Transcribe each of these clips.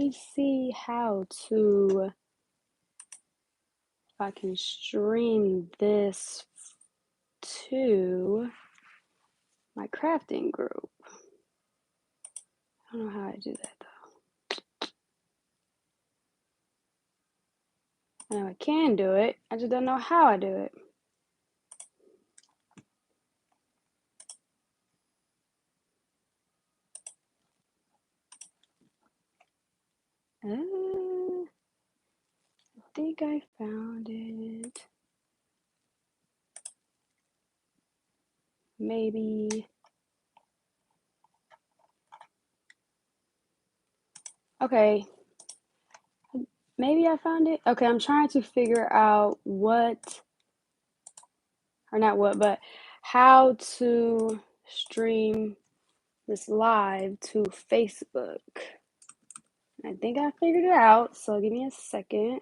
me see how to, if I can stream this to my crafting group. I don't know how I do that though. I know I can do it, I just don't know how I do it. I think I found it. Maybe. Okay. Maybe I found it. Okay, I'm trying to figure out what, or not what, but how to stream this live to Facebook. I think I figured it out, so give me a second.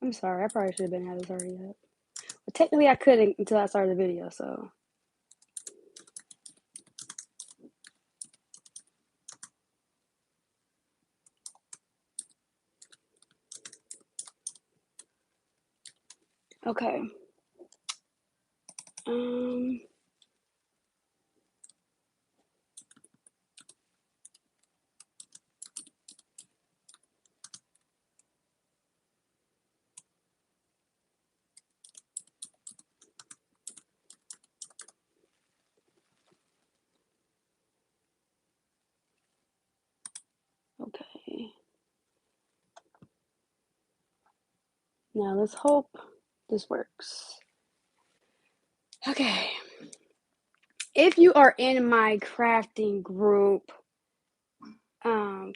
I'm sorry, I probably should have been had this already up. But technically I couldn't until I started the video, so. Okay. Okay. Now let's hope this works. Okay. If you are in my crafting group,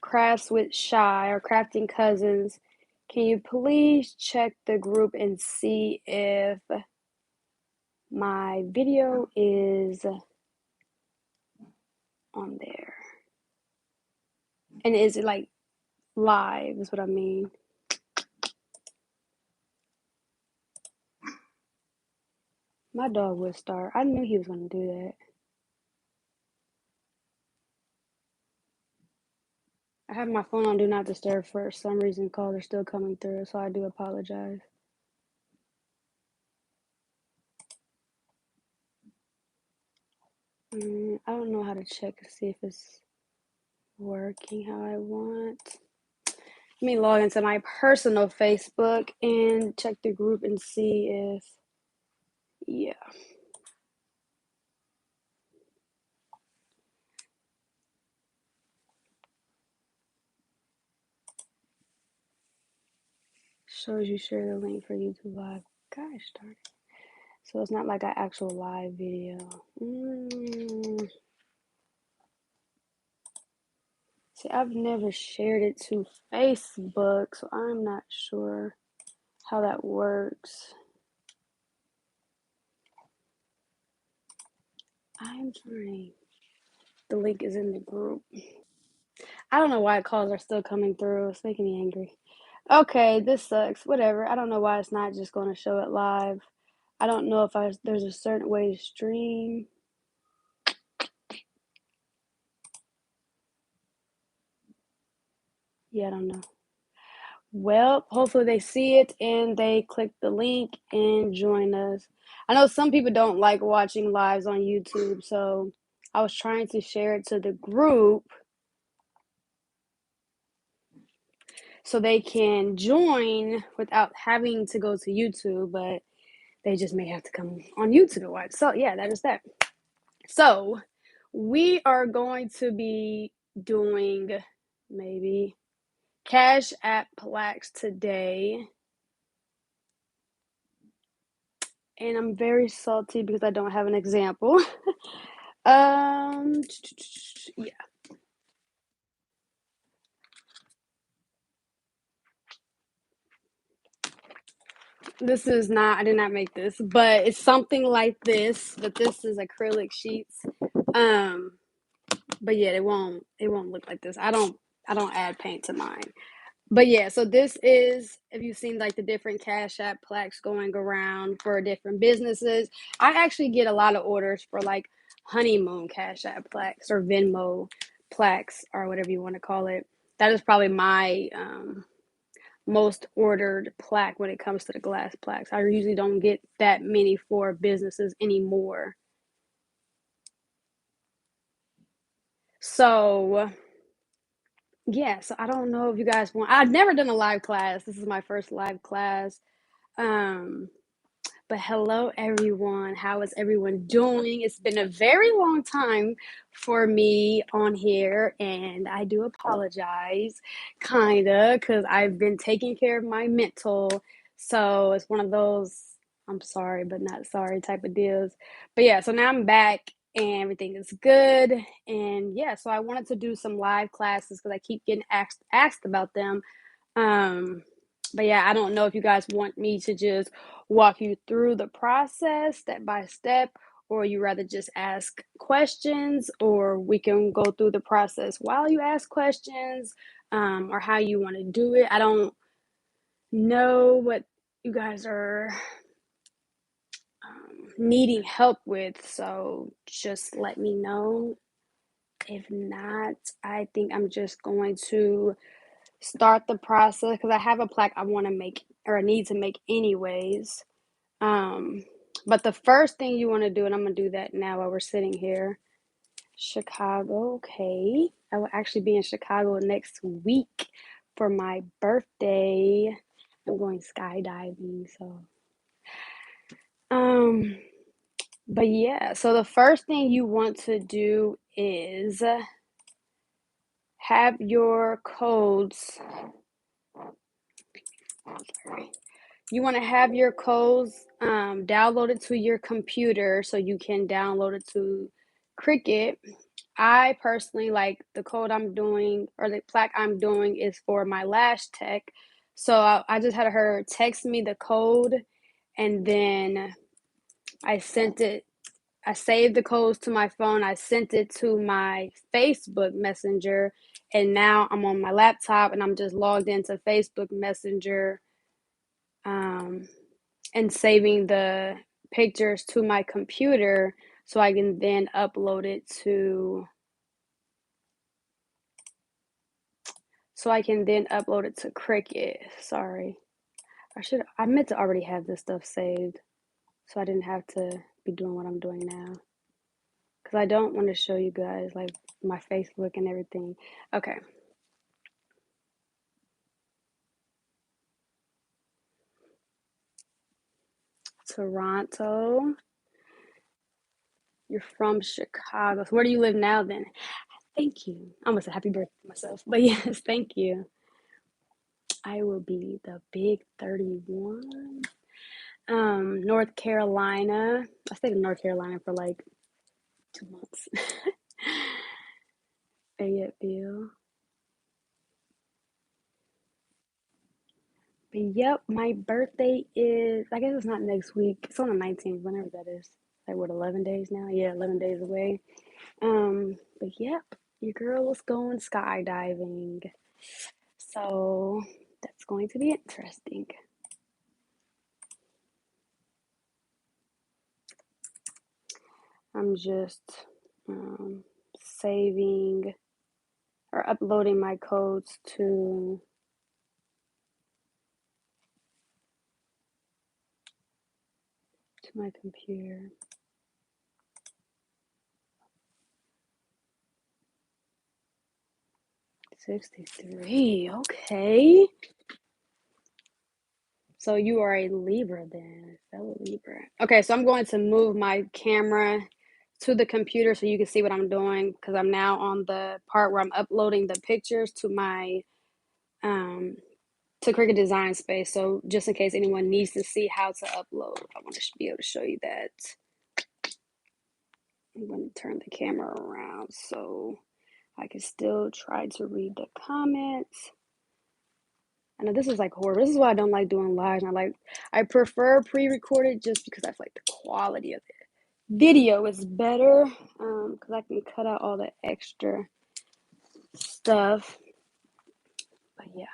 Crafts with Shy or Crafting Cousins, can you please check the group and see if my video is on there? And is it like live is what I mean. My dog would start. I knew he was going to do that. I have my phone on Do Not Disturb for some reason. Calls are still coming through, so I do apologize. I don't know how to check to see if it's working how I want. Let me log into my personal Facebook and check the group and see if, yeah. Shows you share the link for YouTube Live. Gosh darn it. So it's not like an actual live video. See, I've never shared it to Facebook, so I'm not sure how that works. I'm trying. The link is in the group. I don't know why calls are still coming through. It's making me angry. Okay, this sucks. Whatever. I don't know why it's not just going to show it live. I don't know if there's a certain way to stream. Yeah, I don't know. Well, hopefully they see it and they click the link and join us. I know some people don't like watching lives on YouTube, so I was trying to share it to the group so they can join without having to go to YouTube, but they just may have to come on YouTube to watch. So yeah, that is that. So we are going to be doing maybe Cashapp Plaques today. And I'm very salty because I don't have an example. Yeah. This is not, I did not make this, but it's something like this, but this is acrylic sheets. Um, but yeah, it won't look like this. I don't add paint to mine. But yeah, so this is, if you've seen like the different Cashapp plaques going around for different businesses, I actually get a lot of orders for like honeymoon Cashapp plaques or Venmo plaques or whatever you want to call it. That is probably my most ordered plaque when it comes to the glass plaques. I usually don't get that many for businesses anymore. So yeah, so I don't know if you guys want. I've never done a live class. This is my first live class. Um, But hello, everyone. How is everyone doing? It's been a very long time for me on here, and I do apologize, kinda, because I've been taking care of my mental. So it's one of those I'm sorry, but not sorry type of deals. But yeah, so now I'm back and everything is good. And yeah, so I wanted to do some live classes because I keep getting asked about them. um, but yeah, I don't know if you guys want me to just walk you through the process step by step, or you rather just ask questions, or we can go through the process while you ask questions, or how you want to do it. I don't know what you guys are needing help with, so just let me know. If not, I think I'm just going to start the process because I have a plaque I want to make or I need to make anyways. Um, but the first thing you want to do, and I'm gonna do that now while we're sitting here. Chicago, okay. I will actually be in Chicago next week for my birthday. I'm going skydiving, so um but yeah, so the first thing you want to do is have your codes. Sorry. You want to have your codes downloaded to your computer so you can download it to Cricut. I personally like the code I'm doing, or the plaque I'm doing is for my lash tech. So I just had her text me the code, and then I sent it. I saved the codes to my phone. I sent it to my Facebook Messenger, and now I'm on my laptop and I'm just logged into Facebook Messenger, um, and saving the pictures to my computer so I can then upload it to Cricut. Sorry. I meant to already have this stuff saved so I didn't have to be doing what I'm doing now. Because I don't want to show you guys like my Facebook and everything. Okay. Toronto. You're from Chicago. So where do you live now then? Thank you. I almost said happy birthday to myself. But yes, thank you. I will be the big 31. North Carolina. I stayed in North Carolina for like 2 months. Fayetteville. But yep, my birthday is, I guess it's not next week. It's on the 19th, whenever that is. Like what, 11 days now? Yeah, 11 days away. But yep, your girl is going skydiving. So that's going to be interesting. I'm just saving or uploading my codes to my computer. 63. Okay. So you are a Libra then, fellow Libra. Okay, so I'm going to move my camera to the computer so you can see what I'm doing because I'm now on the part where I'm uploading the pictures to my to Cricut Design Space. So just in case anyone needs to see how to upload, I want to be able to show you that. I'm going to turn the camera around so I can still try to read the comments. I know this is like horrible. This is why I don't like doing lives. I prefer pre-recorded just because I feel like the quality of it. Video is better because I can cut out all the extra stuff. But yeah.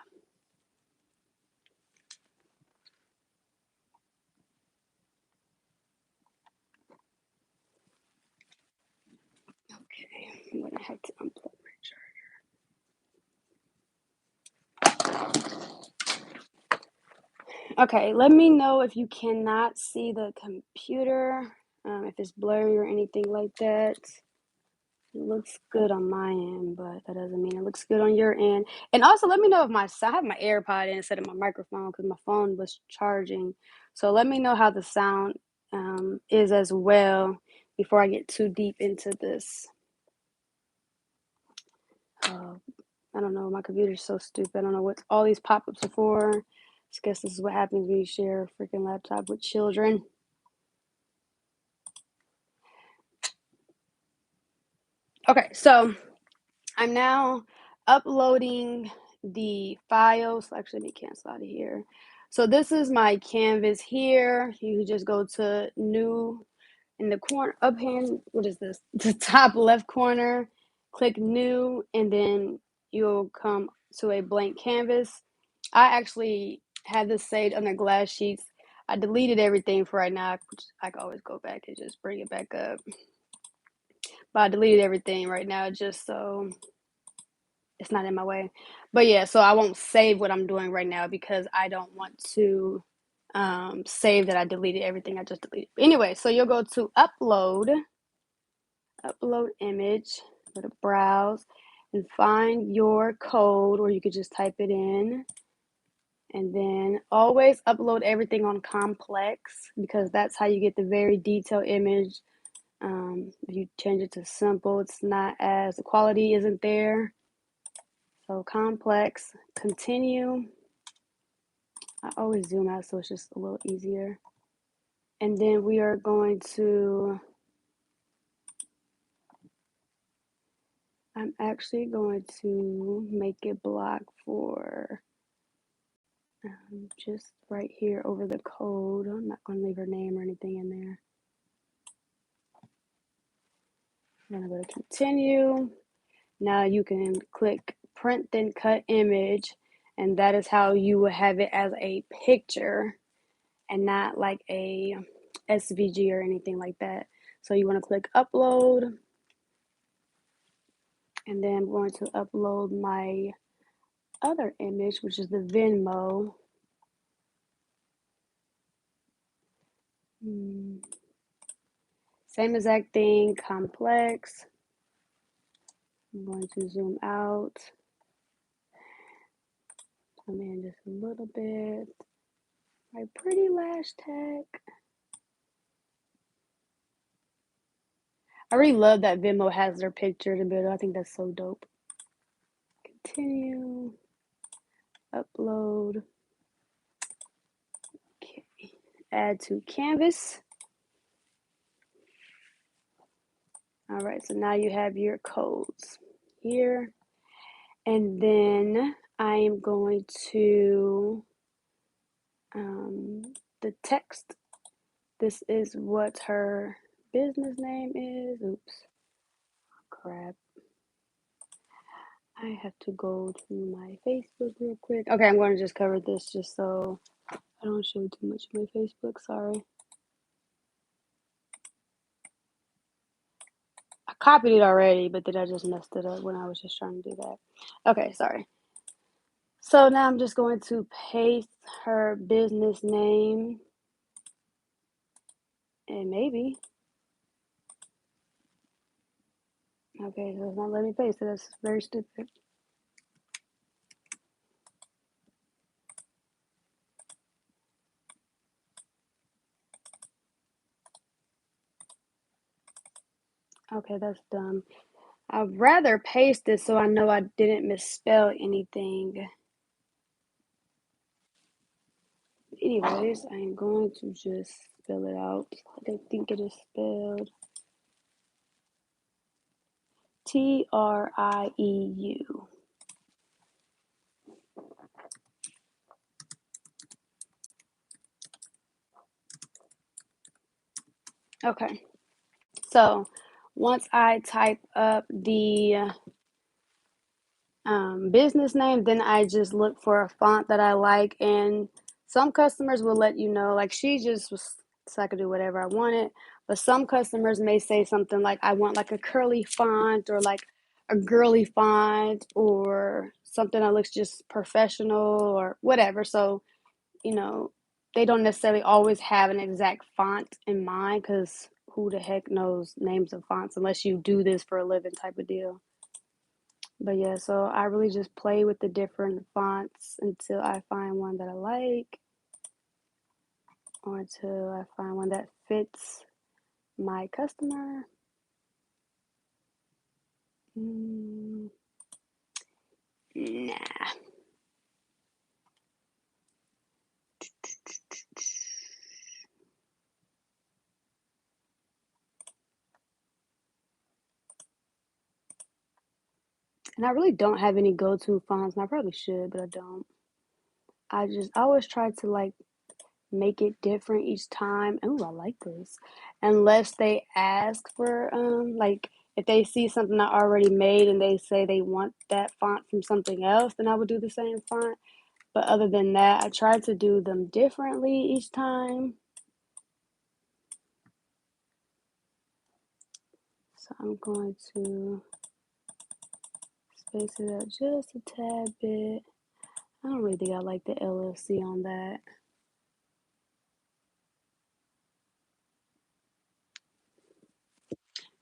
Okay, I'm gonna have to unplug my charger. Okay, let me know if you cannot see the computer, if it's blurry or anything like that. It looks good on my end, but that doesn't mean it looks good on your end. And also, let me know if I have my AirPod in instead of my microphone because my phone was charging. So let me know how the sound is as well before I get too deep into this. I don't know. My computer's so stupid. I don't know what all these pop-ups are for. I guess this is what happens when you share a freaking laptop with children. Okay, so I'm now uploading the files. Actually, let me cancel out of here. So this is my canvas here. You can just go to new in the corner up hand. What is this? The top left corner. Click new, and then you'll come to a blank canvas. I actually had this saved under glass sheets. I deleted everything for right now. I can always go back and just bring it back up. But I deleted everything right now just so it's not in my way. But yeah, so I won't save what I'm doing right now because I don't want to save that I deleted everything I just deleted. Anyway, so you'll go to upload image, go to browse, and find your code, or you could just type it in. And then always upload everything on complex because that's how you get the very detailed image. If you change it to simple, it's not as, the quality isn't there. So complex, continue. I always zoom out so it's just a little easier. And then we are going to, I'm actually going to make it block for just right here over the code. I'm not going to leave her name or anything in there. I'm going to go to continue. Now you can click print then cut image, and that is how you will have it as a picture and not like a SVG or anything like that. So you want to click upload, and then I'm going to upload my other image, which is the Venmo. Same exact thing, complex. I'm going to zoom out. Come in just a little bit. My pretty lash tag. I really love that Venmo has their picture in the middle. I think that's so dope. Continue. Upload. Okay. Add to canvas. All right, so now you have your codes here. And then I am going to the text. This is what her business name is. Oops. Crap. I have to go to my Facebook real quick. Okay, I'm going to just cover this just so I don't show too much of my Facebook. Sorry. I copied it already, but then I just messed it up when I was just trying to do that. Okay, sorry. So now I'm just going to paste her business name. And maybe. Okay, so it's not letting me paste it. That's very stupid. Okay, that's dumb. I'd rather paste this so I know I didn't misspell anything. Anyways, I'm going to just spell it out. I think it is spelled Trieu. Okay. So once I type up the business name, then I just look for a font that I like. And some customers will let you know, like she just was, so I could do whatever I wanted. But some customers may say something like, I want like a curly font or like a girly font or something that looks just professional or whatever. So, you know, they don't necessarily always have an exact font in mind because who the heck knows names of fonts unless you do this for a living type of deal. But yeah, so I really just play with the different fonts until I find one that I like or until I find one that fits my customer. Nah. And I really don't have any go-to fonts, and I probably should, but I don't. I always try to like make it different each time. Oh, I like this. Unless they ask for like if they see something I already made and they say they want that font from something else, then I would do the same font. But other than that, I try to do them differently each time. So I'm going to space it out just a tad bit. I don't really think I like the LLC on that.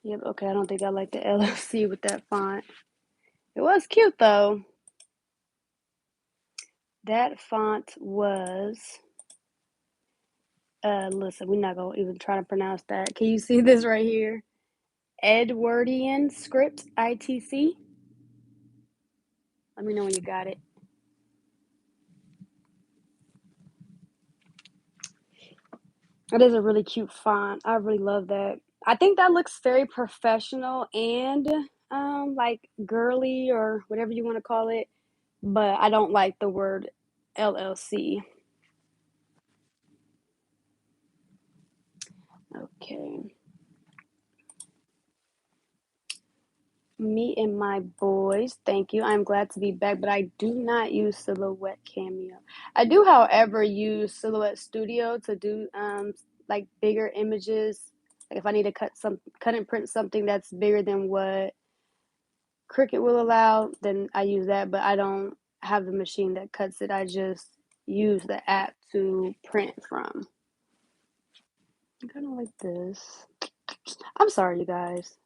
Yep, okay, I don't think I like the LLC with that font. It was cute though. That font was, listen, we're not gonna even try to pronounce that. Can you see this right here? Edwardian script, ITC. Let me know when you got it. It is a really cute font. I really love that. I think that looks very professional and like girly or whatever you want to call it, but I don't like the word LLC. Okay. Me and my boys, thank you. I'm glad to be back, but I do not use Silhouette Cameo. I do, however, use Silhouette Studio to do like bigger images. Like if I need to cut and print something that's bigger than what Cricut will allow, then I use that, but I don't have the machine that cuts it. I just use the app to print from. I kind of like this. I'm sorry, you guys.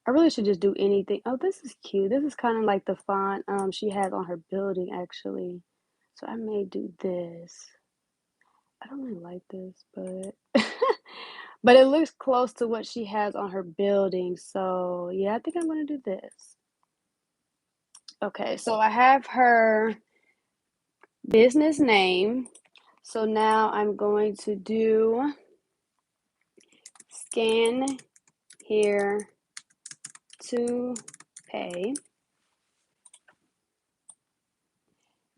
I really should just do anything. Oh, this is cute. This is kind of like the font she has on her building, actually. So I may do this. I don't really like this, but but it looks close to what she has on her building. So yeah, I think I'm gonna do this. Okay, so I have her business name. So now I'm going to do scan here to pay.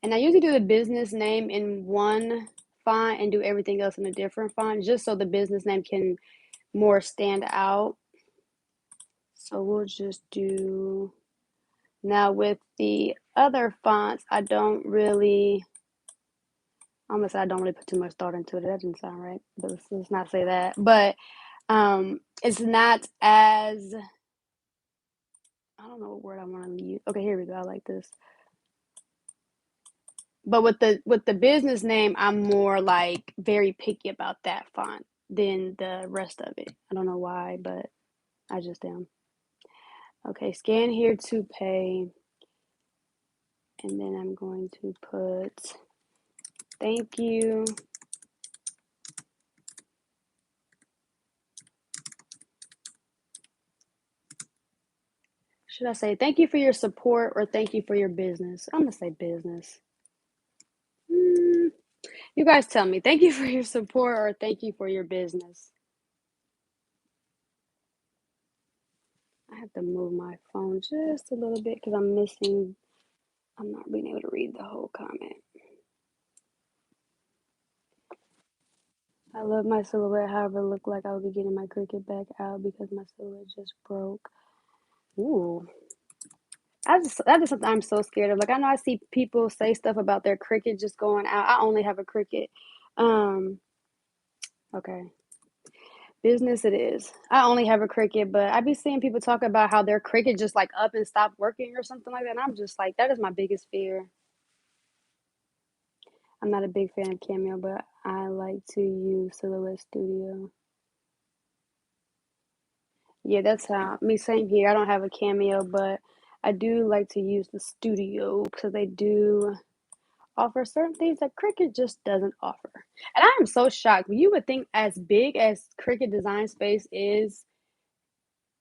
And I usually do the business name in one font and do everything else in a different font just so the business name can more stand out. So we'll just do, now with the other fonts, I don't really, I'm gonna say I don't really put too much thought into it. That didn't sound right, but let's not say that. But it's not as, I don't know what word I want to use. Okay, here we go. I like this. But with the business name, I'm more like very picky about that font than the rest of it. I don't know why, but I just am. Okay, scan here to pay. And then I'm going to put thank you. Should I say thank you for your support or thank you for your business? I'm gonna say business. You guys tell me. Thank you for your support or thank you for your business. I have to move my phone just a little bit because I'm not being able to read the whole comment. I love my silhouette. However, it looked like I would be getting my Cricut back out because my silhouette just broke. Ooh. That is something I'm so scared of. Like, I know I see people say stuff about their Cricut just going out. I only have a Cricut. Okay. Business it is. I only have a Cricut, but I be seeing people talk about how their Cricut just like up and stopped working or something like that. And I'm just like, that is my biggest fear. I'm not a big fan of Cameo, but I like to use Silhouette Studio. Yeah, that's how me. Same here. I don't have a Cameo, but I do like to use the Studio because they do offer certain things that Cricut just doesn't offer. And I am so shocked. You would think as big as Cricut Design Space is,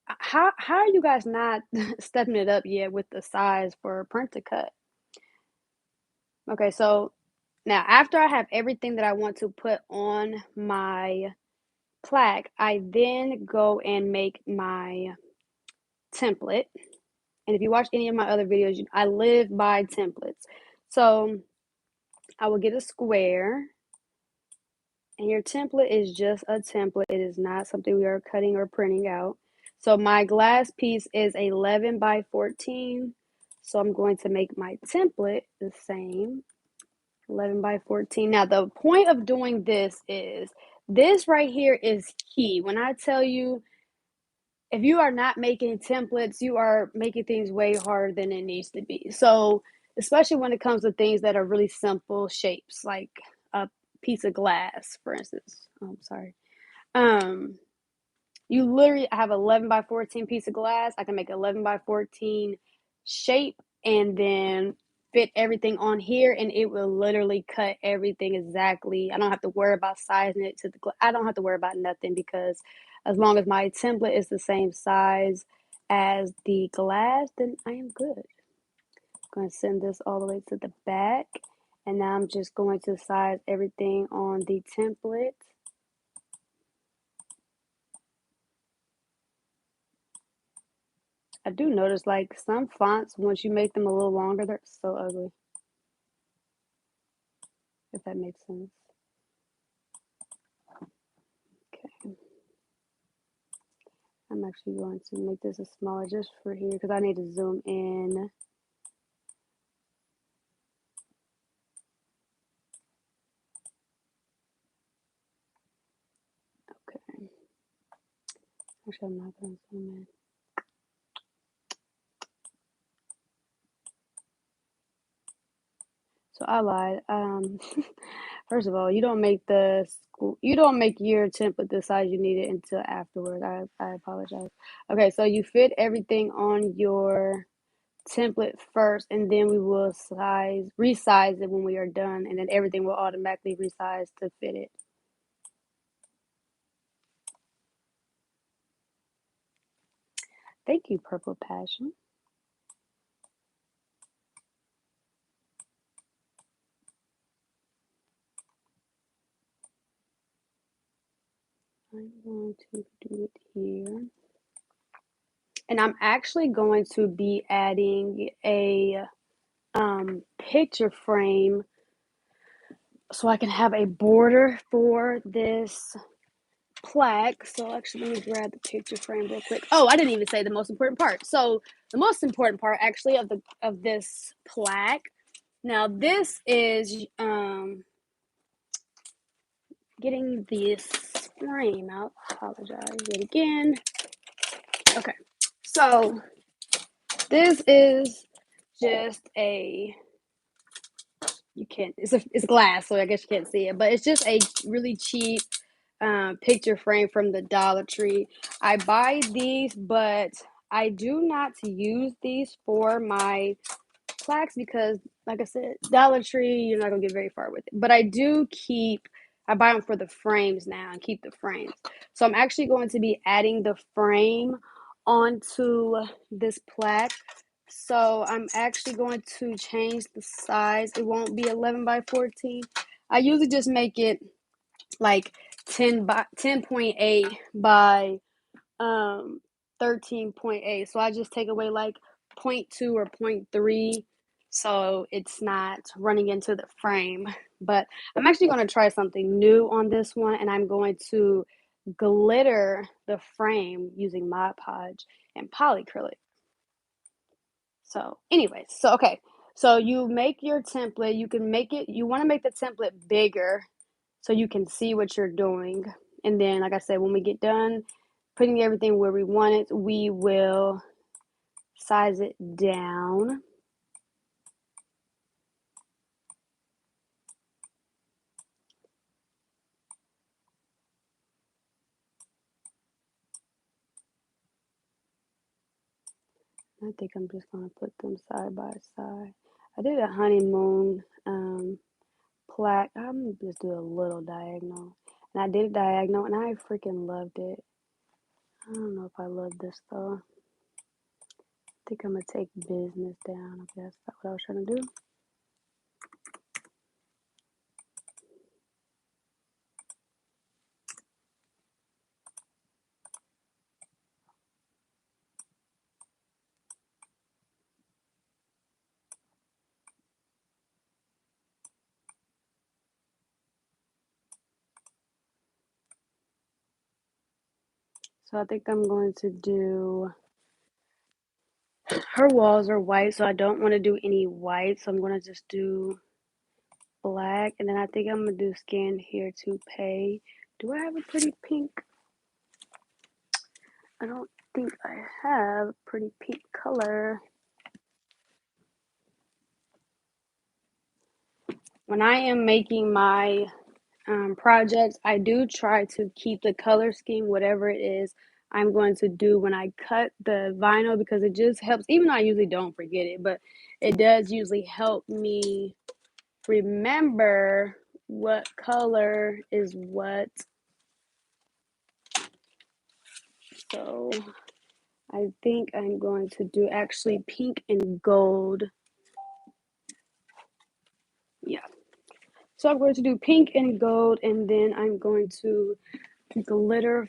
how are you guys not stepping it up yet with the size for print to cut? Okay, so now after I have everything that I want to put on my plaque, I then go and make my template. And if you watch any of my other videos, I live by templates. So I will get a square, and your template is just a template. It is not something we are cutting or printing out. So my glass piece is 11 by 14. So I'm going to make my template the same, 11 by 14. Now the point of doing this is, this right here is key. When I tell you, if you are not making templates, you are making things way harder than it needs to be. So, especially when it comes to things that are really simple shapes, like a piece of glass, for instance. Oh, I'm sorry. You literally have 11 by 14 piece of glass. I can make 11 by 14 shape and then fit everything on here, and it will literally cut everything exactly. I don't have to worry about sizing it to the I don't have to worry about nothing, because as long as my template is the same size as the glass, then I am good. I'm going to send this all the way to the back, and now I'm just going to size everything on the template. I do notice, like, some fonts, once you make them a little longer, they're so ugly. If that makes sense. Okay. I'm actually going to make this a smaller just for here because I need to zoom in. Okay. Actually, I'm not going to zoom in. So I lied. First of all, you don't make your template the size you need it until afterward. I apologize. Okay, so you fit everything on your template first, and then we will resize it when we are done, and then everything will automatically resize to fit it. Thank you, Purple Passion. I'm going to do it here. And I'm actually going to be adding a picture frame so I can have a border for this plaque. So actually, let me grab the picture frame real quick. Oh, I didn't even say the most important part. So the most important part actually of this plaque. Now this is getting this frame out. Apologize yet again. Okay, so this is just it's glass, so I guess you can't see it, but it's just a really cheap picture frame from the Dollar Tree. I buy these, but I do not use these for my plaques because, like I said, Dollar Tree, you're not gonna get very far with it. But I buy them for the frames now and keep the frames. So I'm actually going to be adding the frame onto this plaque. So I'm actually going to change the size. It won't be 11 by 14. I usually just make it like 10.8 by 13.8. So I just take away like 0.2 or 0.3. so it's not running into the frame. But I'm actually going to try something new on this one, and I'm going to glitter the frame using Mod Podge and polyacrylic. So anyways, so okay, so you make your template. You can make it, you want to make the template bigger so you can see what you're doing. And then, like I said, when we get done putting everything where we want it, we will size it down. I think I'm just going to put them side by side. I did a honeymoon plaque. I'm going to just do a little diagonal. And I did a diagonal, and I freaking loved it. I don't know if I love this, though. I think I'm going to take business down. Okay, that's not what I was trying to do. So I think I'm going to do, her walls are white, so I don't want to do any white. So I'm going to just do black. And then I think I'm going to do scan here to pay. Do I have a pretty pink? I don't think I have a pretty pink color. When I am making my projects, I do try to keep the color scheme, whatever it is I'm going to do when I cut the vinyl, because it just helps, even though I usually don't forget it, but it does usually help me remember what color is what. So I think I'm going to do actually pink and gold. Yeah. So I'm going to do pink and gold, and then I'm going to glitterify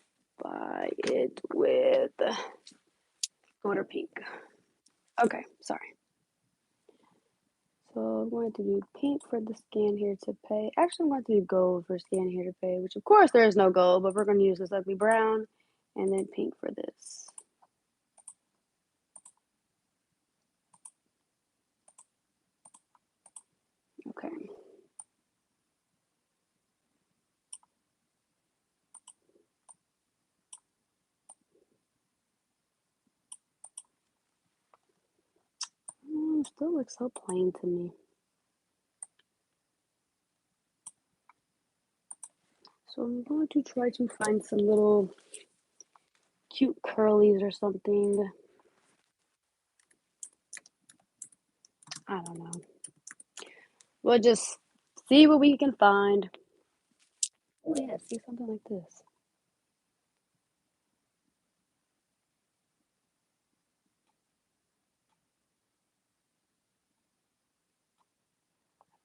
it with glitter pink. Okay, sorry. So I'm going to do pink for the scan here to pay. Actually, I'm going to do gold for scan here to pay, which of course there is no gold, but we're going to use this ugly brown, and then pink for this. Okay. Still looks so plain to me. So I'm going to try to find some little cute curlies or something. I don't know. We'll just see what we can find. Oh yeah, see something like this.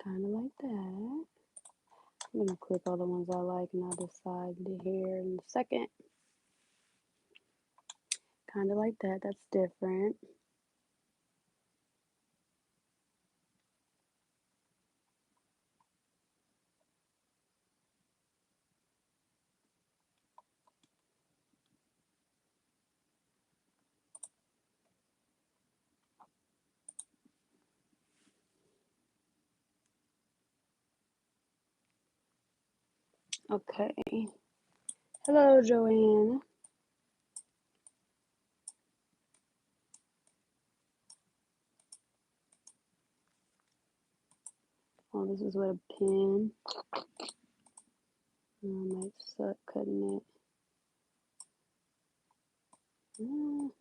Kind of like that. I'm gonna click all the ones I like and I'll decide here in a second. Kind of like that. That's different. Okay. Hello, Joanne. Oh, this is with a pen. I might suck cutting it.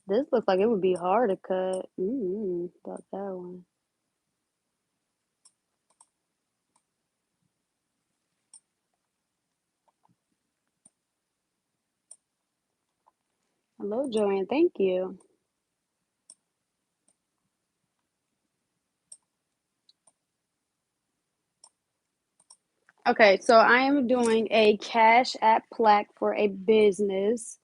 This looks like it would be hard to cut. About that one. Hello, Joanne. Thank you. Okay, so I am doing a Cashapp plaque for a business.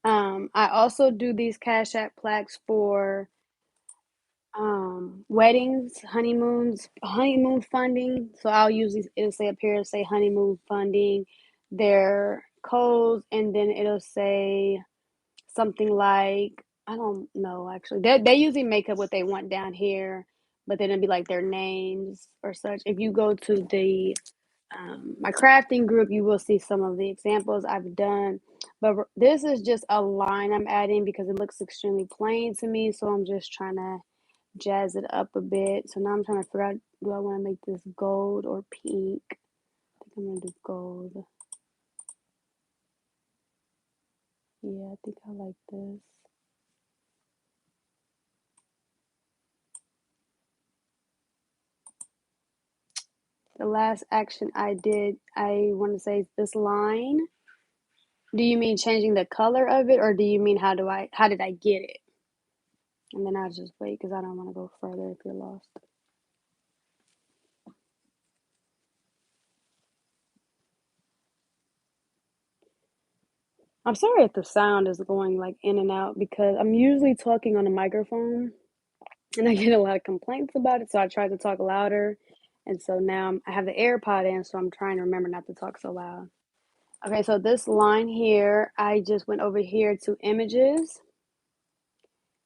I also do these Cashapp plaques for weddings, honeymoon funding. So I'll usually, it'll say up here, say honeymoon funding, their codes, and then it'll say something like, I don't know actually. They usually make up what they want down here, but then it'll be like their names or such. If you go to the my crafting group, you will see some of the examples I've done. But this is just a line I'm adding because it looks extremely plain to me. So I'm just trying to jazz it up a bit. So now I'm trying to figure out, do I want to make this gold or pink? I think I'm going to do gold. Yeah, I think I like this. The last action I did, I want to say this line. Do you mean changing the color of it, or do you mean how did I get it? And then I'll just wait because I don't want to go further if you're lost. I'm sorry if the sound is going like in and out because I'm usually talking on a microphone and I get a lot of complaints about it. So I try to talk louder. And so now I have the AirPod in, so I'm trying to remember not to talk so loud. Okay, so this line here, I just went over here to images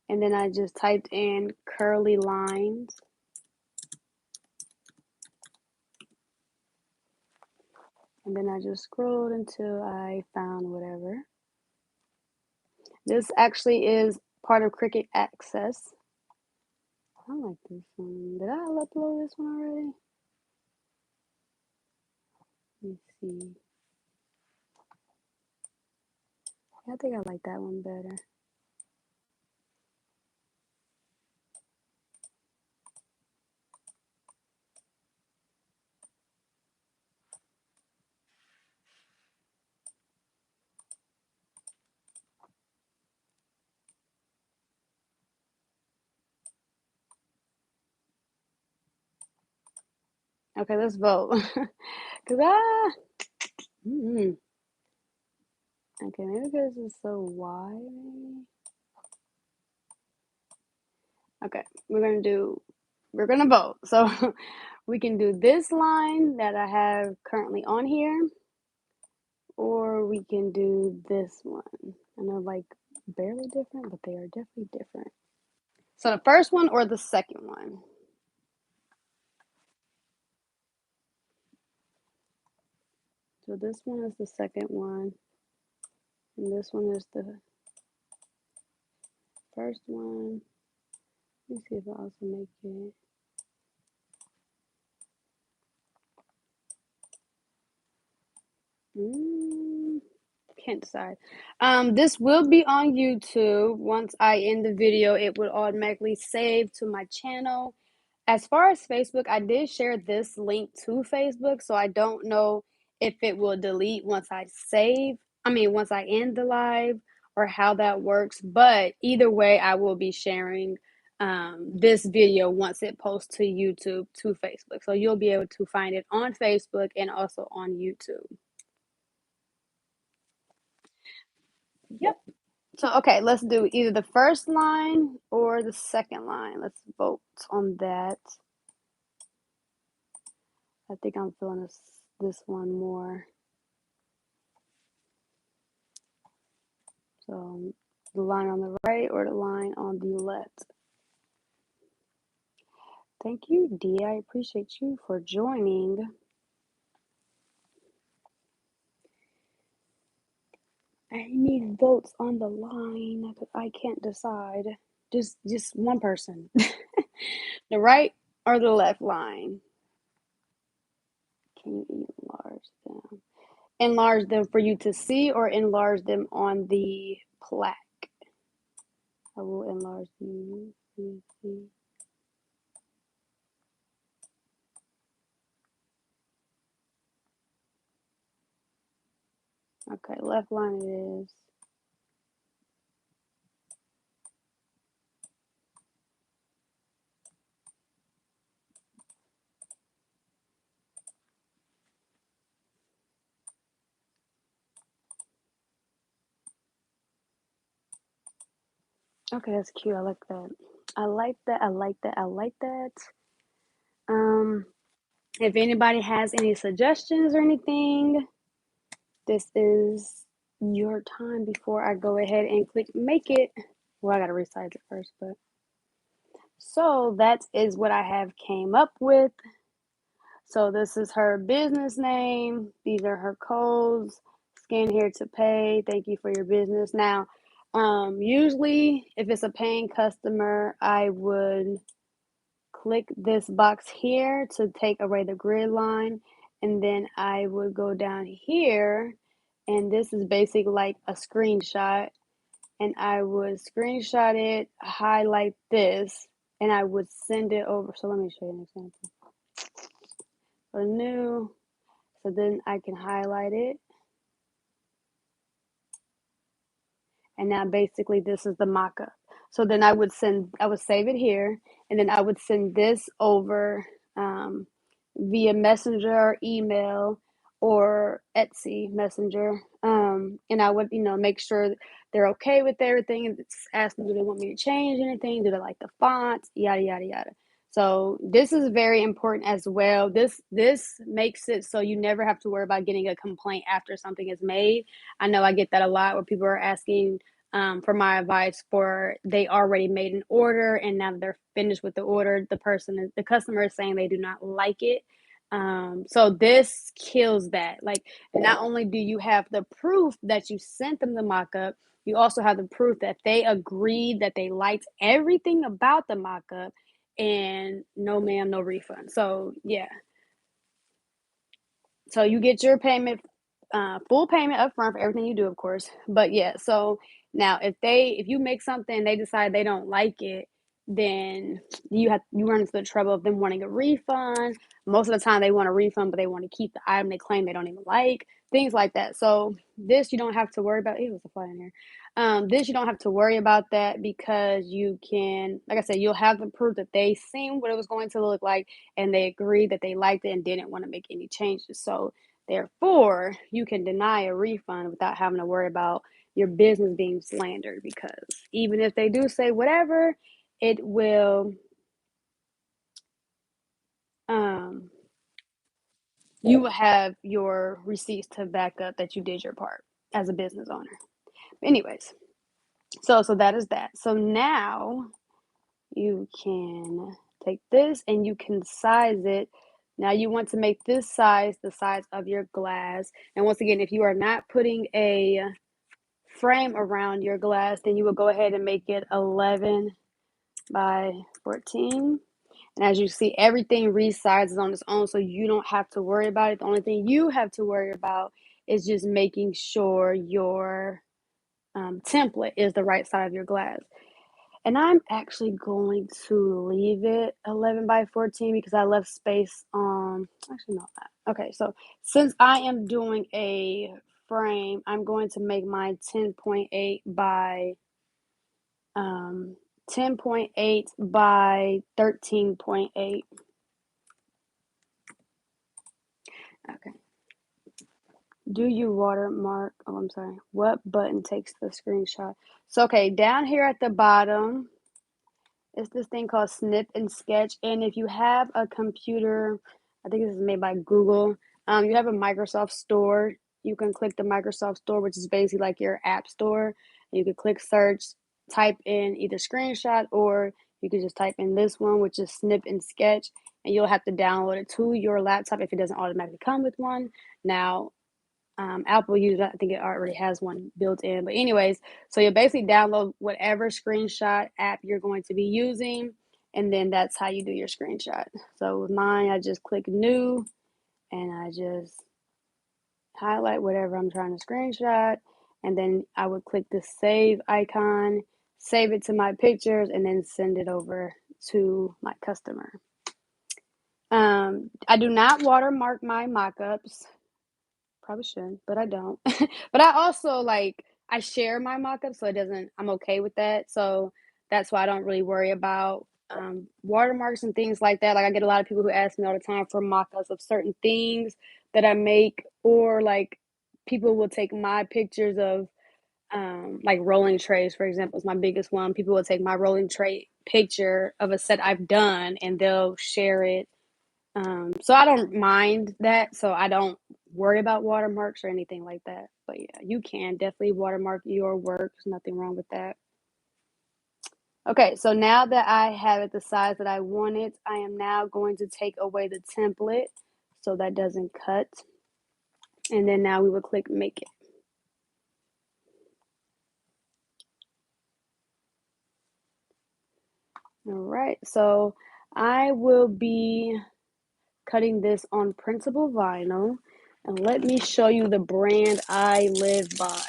and then I just typed in curly lines. And then I just scrolled until I found whatever. This actually is part of Cricut Access. I like this one. Did I upload this one already? Let me see. I think I like that one better. Okay, let's vote. Cause okay, maybe because it's so wide. Okay, we're gonna vote. So we can do this line that I have currently on here, or we can do this one. I know, like, barely different, but they are definitely different. So the first one or the second one? So this one is the second one, and this one is the first one. Let me see if I also make it. Can't decide. This will be on YouTube. Once I end the video, it would automatically save to my channel. As far as Facebook, I did share this link to Facebook, so I don't know if it will delete once I once I end the live or how that works. But either way, I will be sharing this video once it posts to YouTube to Facebook. So you'll be able to find it on Facebook and also on YouTube. Yep. So, okay, let's do either the first line or the second line. Let's vote on that. I think I'm feeling this one more. So, the line on the right or the line on the left. Thank you, Dee. I appreciate you for joining. I need votes on the line because I can't decide. Just one person. The right or the left line. Can you enlarge them? Enlarge them for you to see or enlarge them on the plaque? I will enlarge them. See. Okay, left line it is. Okay, that's cute. I like that. I like that. I like that. I like that. Um, if anybody has any suggestions or anything, this is your time before I go ahead and click make it. Well, I gotta resize it first, but so that is what I have came up with. So this is her business name. These are her codes. Scan here to pay. Thank you for your business. Now, usually if it's a paying customer, I would click this box here to take away the grid line, and then I would go down here, and this is basically like a screenshot, and I would screenshot it, highlight this, and I would send it over. So let me show you an example. So new, so then I can highlight it, and now basically this is the mock-up. So then I would save it here, and then I would send this over via messenger or email or Etsy messenger, and I would make sure they're okay with everything, and ask them, do they want me to change anything, do they like the fonts, yada yada yada. So this is very important as well. This makes it so you never have to worry about getting a complaint after something is made. I know I get that a lot where people are asking for my advice for they already made an order, and now that they're finished with the order, the customer is saying they do not like it. So this kills that. Like, not only do you have the proof that you sent them the mock-up, you also have the proof that they agreed that they liked everything about the mock-up, and no ma'am, no refund. So yeah, so you get your payment, full payment up front for everything you do, of course. But yeah, so now if you make something and they decide they don't like it, then you run into the trouble of them wanting a refund. Most of the time they want a refund, but they want to keep the item they claim they don't even like, things like that. So this you don't have to worry about. Ew, there's a fly in here. This you don't have to worry about that, because you can, like I said, you'll have the proof that they seen what it was going to look like, and they agreed that they liked it and didn't want to make any changes. So therefore, you can deny a refund without having to worry about your business being slandered, because even if they do say whatever, it will, you will have your receipts to back up that you did your part as a business owner. Anyways, so that is that. So now you can take this and you can size it. Now you want to make this size the size of your glass. And once again, if you are not putting a frame around your glass, then you will go ahead and make it 11 by 14. And as you see, everything resizes on its own, so you don't have to worry about it. The only thing you have to worry about is just making sure your template is the right side of your glass. And I'm actually going to leave it 11 by 14 because I left space on, actually no. Okay, so since I am doing a frame, I'm going to make mine 10.8 by 10.8 by 13.8. Okay. Do you watermark? Oh, I'm sorry. What button takes the screenshot? So, okay, down here at the bottom, it's this thing called Snip and Sketch. And if you have a computer, I think this is made by Google, you have a Microsoft Store, you can click the Microsoft Store, which is basically like your app store. You can click search, type in either screenshot, or you can just type in this one, which is Snip and Sketch, and you'll have to download it to your laptop if it doesn't automatically come with one. Now, Apple uses, I think it already has one built in. But anyways, so you'll basically download whatever screenshot app you're going to be using, and then that's how you do your screenshot. So with mine, I just click new, and I just highlight whatever I'm trying to screenshot, and then I would click the save icon, save it to my pictures, and then send it over to my customer. I do not watermark my mockups. Probably should, but I don't. But I also I share my mockups, so it doesn't. I'm okay with that, so that's why I don't really worry about watermarks and things like that. Like, I get a lot of people who ask me all the time for mockups of certain things that I make, or people will take my pictures of like rolling trays, for example, is my biggest one. People will take my rolling tray picture of a set I've done and they'll share it. So I don't mind that. So I don't worry about watermarks or anything like that. But yeah, you can definitely watermark your work. There's nothing wrong with that. Okay, so now that I have it the size that I want it, I am now going to take away the template so that doesn't cut. And then now we will click make it. All right, so I will be cutting this on printable vinyl. And let me show you the brand I live by.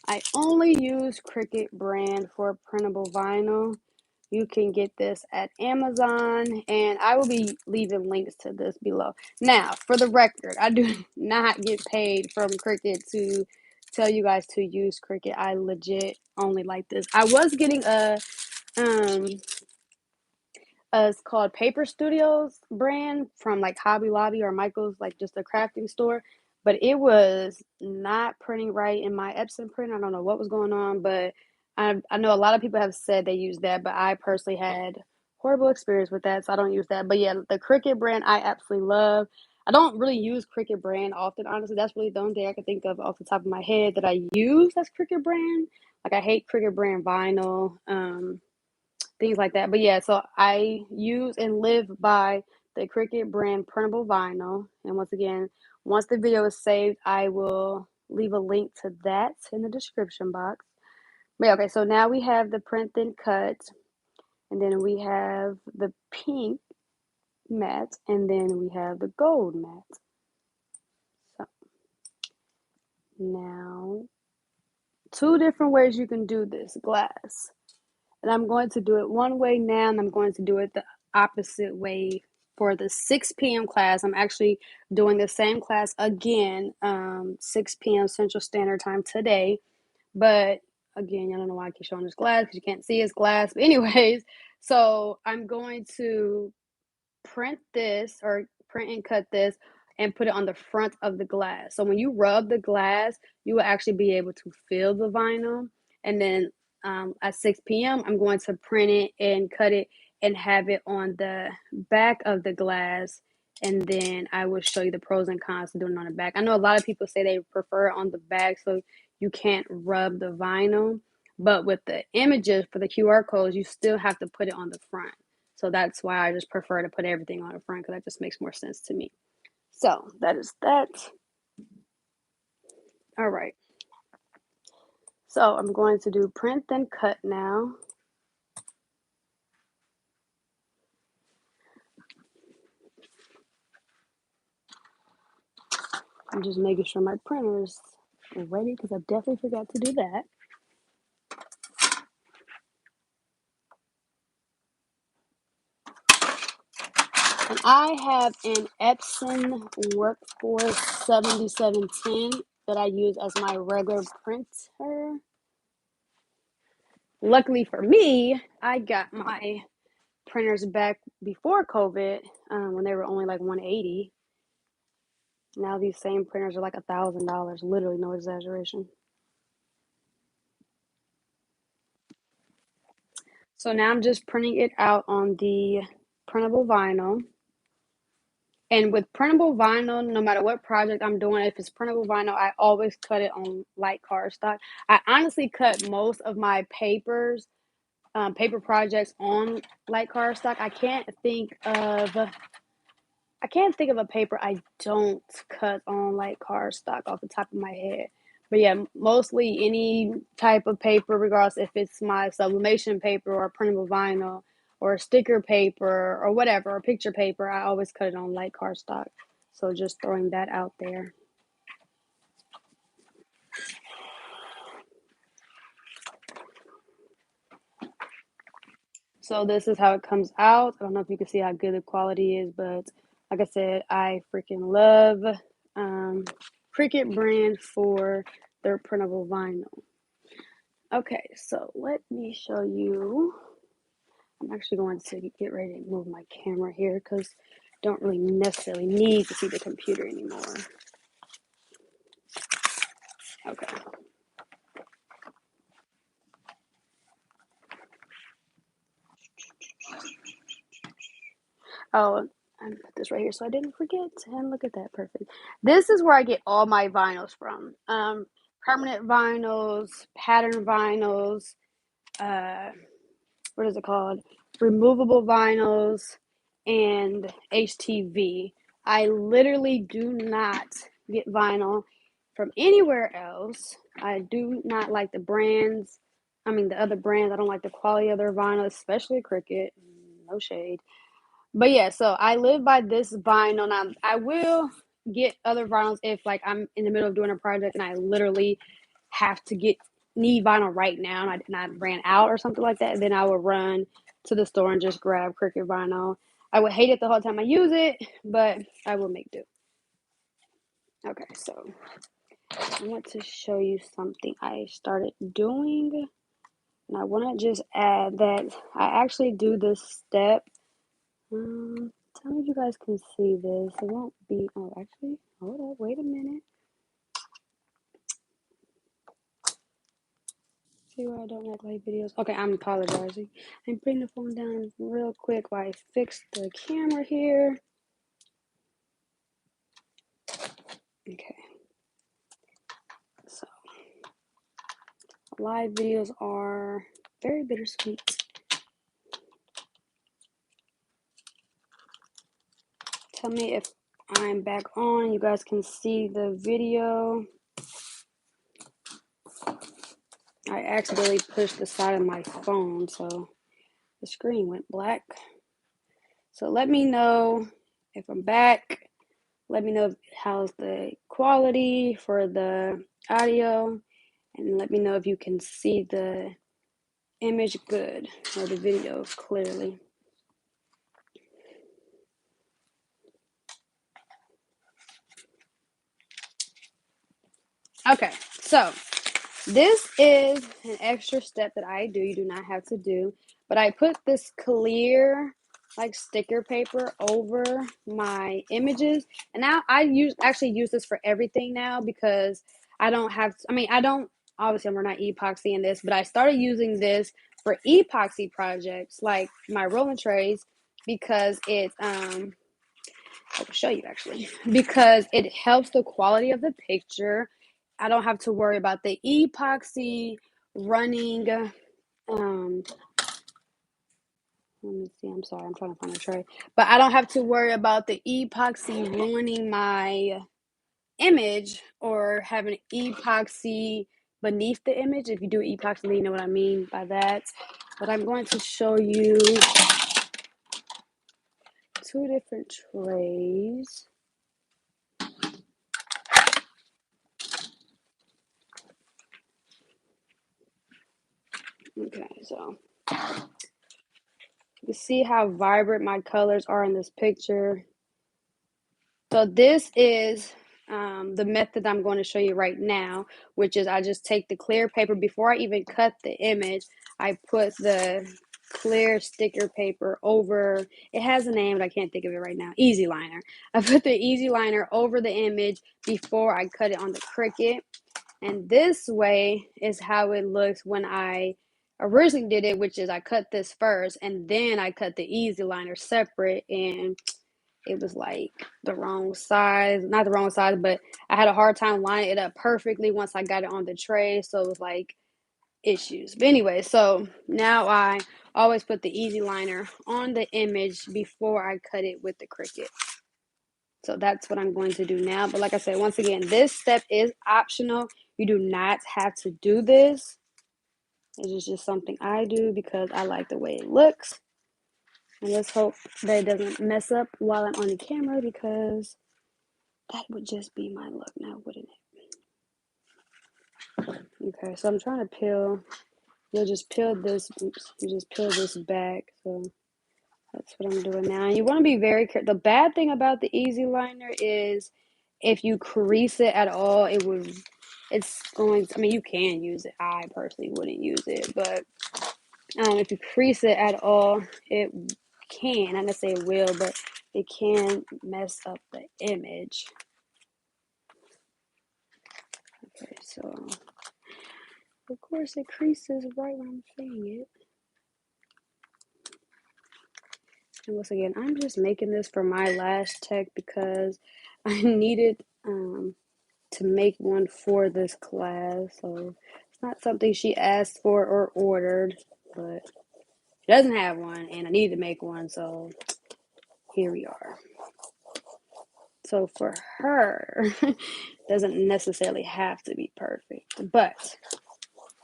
I only use Cricut brand for printable vinyl. You can get this at Amazon, and I will be leaving links to this below. Now, for the record, I do not get paid from Cricut to tell you guys to use Cricut. I legit only like this. I was getting um it's called Paper Studios brand from like Hobby Lobby or Michael's, like just a crafting store. But it was not printing right in my Epson print. I don't know what was going on, but I know a lot of people have said they use that, but I personally had horrible experience with that, so I don't use that. But yeah, the Cricut brand I absolutely love. I don't really use Cricut brand often, honestly. That's really the only thing I can think of off the top of my head that I use that's Cricut brand. Like I hate Cricut brand vinyl. Things like that. But yeah, so I use and live by the Cricut brand printable vinyl. And once again, once the video is saved, I will leave a link to that in the description box. But yeah, okay, so now we have the print then cut, and then we have the pink matte, and then we have the gold matte. So now, two different ways you can do this glass. And I'm going to do it one way now, and I'm going to do it the opposite way for the 6 p.m. class. I'm actually doing the same class again, 6 p.m. Central Standard Time today. But again, I don't know why I keep showing this glass because you can't see it's glass. But anyways, so I'm going to print this or print and cut this and put it on the front of the glass. So when you rub the glass, you will actually be able to feel the vinyl. And then at 6 p.m., I'm going to print it and cut it and have it on the back of the glass. And then I will show you the pros and cons to doing it on the back. I know a lot of people say they prefer it on the back so you can't rub the vinyl. But with the images for the QR codes, you still have to put it on the front. So that's why I just prefer to put everything on the front because that just makes more sense to me. So that is that. All right. So I'm going to do print then cut now. I'm just making sure my printer is ready because I definitely forgot to do that. And I have an Epson Workforce 7710 that I use as my regular printer. Luckily for me, I got my printers back before COVID when they were only like $180. Now these same printers are like $1,000, literally no exaggeration. So now I'm just printing it out on the printable vinyl. And with printable vinyl, no matter what project I'm doing, if it's printable vinyl, I always cut it on light cardstock. I honestly cut most of my paper projects on light cardstock. I can't think of a paper I don't cut on like cardstock off the top of my head. But yeah, mostly any type of paper, regardless if it's my sublimation paper or printable vinyl or sticker paper or whatever, or picture paper, I always cut it on light cardstock. So just throwing that out there. So this is how it comes out. I don't know if you can see how good the quality is, but like I said, I freaking love Cricut brand for their printable vinyl. Okay, so let me show you. I'm actually going to get ready to move my camera here because I don't really necessarily need to see the computer anymore. Okay. Oh, I put this right here so I didn't forget. And look at that, perfect. This is where I get all my vinyls from. Permanent vinyls, pattern vinyls, uh, what is it called? Removable vinyls, and HTV. I literally do not get vinyl from anywhere else. I do not like the brands. I mean, the other brands. I don't like the quality of their vinyl, especially Cricut. No shade. But yeah, so I live by this vinyl. Now, I will get other vinyls if like I'm in the middle of doing a project and I literally have to need vinyl right now and I ran out or something like that. Then I would run to the store and just grab Cricut vinyl. I would hate it the whole time I use it, but I will make do. Okay, so I want to show you something I started doing. And I want to just add that I actually do this step. Tell me if you guys can see this. It won't be. Oh, actually, hold up. Wait a minute. See why I don't like live videos? Okay, I'm apologizing. I'm putting the phone down real quick while I fix the camera here. Okay. So, live videos are very bittersweet. Tell me if I'm back on. You guys can see the video. I accidentally pushed the side of my phone, so the screen went black. So let me know if I'm back. Let me know how's the quality for the audio, and let me know if you can see the image good or the video clearly. Okay, so this is an extra step that I do. You do not have to do, but I put this clear like sticker paper over my images, and now I actually use this for everything now because I don't have. I don't. Obviously, we're not epoxy in this, but I started using this for epoxy projects like my rolling trays because I will show you actually because it helps the quality of the picture. I don't have to worry about the epoxy running. Let me see. I'm sorry. I'm trying to find a tray, but I don't have to worry about the epoxy ruining my image or having epoxy beneath the image. If you do epoxy, you know what I mean by that. But I'm going to show you two different trays. Okay, so you see how vibrant my colors are in this picture. So this is the method I'm going to show you right now, which is I just take the clear paper before I even cut the image. I put the clear sticker paper over, it has a name, but I can't think of it right now, easy liner. I put the easy liner over the image before I cut it on the Cricut. And this way is how it looks when I originally did it, which is I cut this first and then I cut the easy liner separate, and it was like the wrong size, not the wrong size, but I had a hard time lining it up perfectly once I got it on the tray. So it was like issues. But anyway, so now I always put the easy liner on the image before I cut it with the Cricut. So that's what I'm going to do now. But like I said, once again, this step is optional. You do not have to do this. It is just something I do because I like the way it looks. And let's hope that it doesn't mess up while I'm on the camera because that would just be my luck now, wouldn't it? Okay, so I'm trying to peel. You'll just peel this. Oops, you just peel this back. So that's what I'm doing now. And you want to be very careful. The bad thing about the easy liner is if you crease it at all, it's going to, I mean, you can use it. I personally wouldn't use it, but if you crease it at all, it can, I'm not gonna say it will, but it can mess up the image. Okay, so of course it creases right when I'm saying it. And once again, I'm just making this for my last tech because I needed to make one for this class. So it's not something she asked for or ordered, but she doesn't have one and I need to make one. So here we are. So for her, doesn't necessarily have to be perfect, but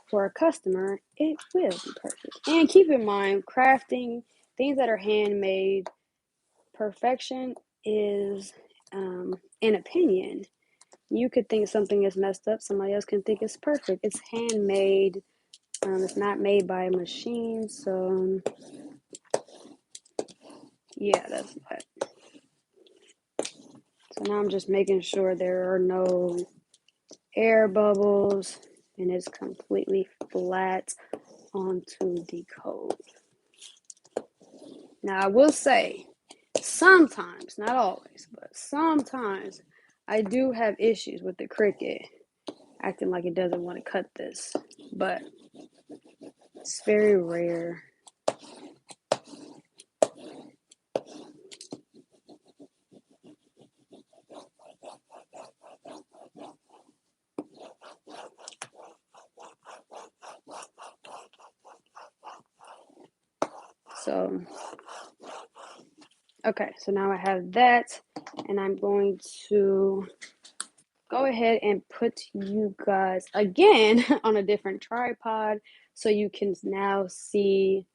for a customer, it will be perfect. And keep in mind, crafting things that are handmade, perfection is an opinion. You could think something is messed up, somebody else can think it's perfect. It's handmade, it's not made by a machine. So, yeah, that's that. So now I'm just making sure there are no air bubbles and it's completely flat onto the code. Now, I will say, sometimes, not always, but sometimes I do have issues with the Cricut acting like it doesn't want to cut this, but it's very rare. So, okay, so now I have that, and I'm going to go ahead and put you guys again on a different tripod so you can now see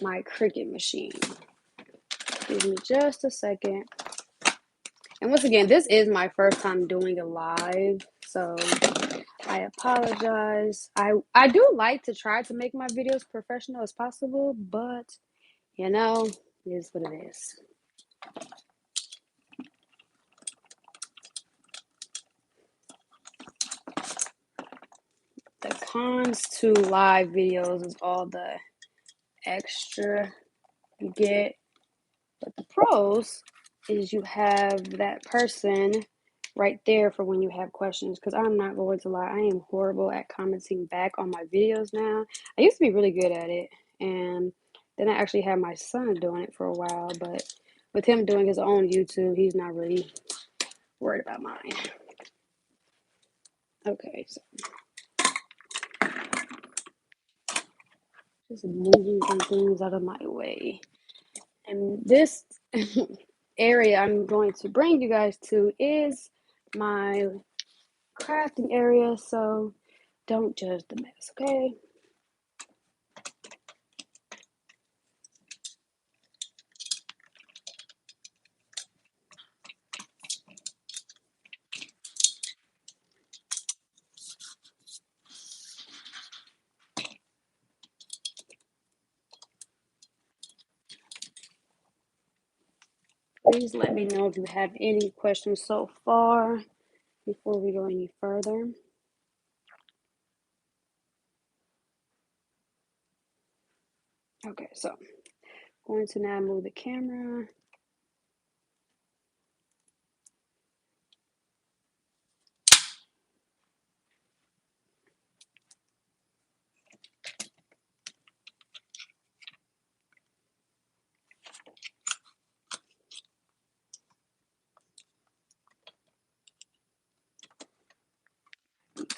my Cricut machine. Give me just a second. And once again, this is my first time doing a live, so I apologize. I do like to try to make my videos professional as possible, but you know, it is what it is. The cons to live videos is all the extra you get, but the pros is you have that person right there for when you have questions. Because I'm not going to lie, I am horrible at commenting back on my videos now. I used to be really good at it, and then I actually had my son doing it for a while, but with him doing his own YouTube, he's not really worried about mine. Okay, so just moving some things out of my way. And this area I'm going to bring you guys to is my crafting area, so don't judge the mess, okay? Please let me know if you have any questions so far before we go any further. Okay, so going to now move the camera.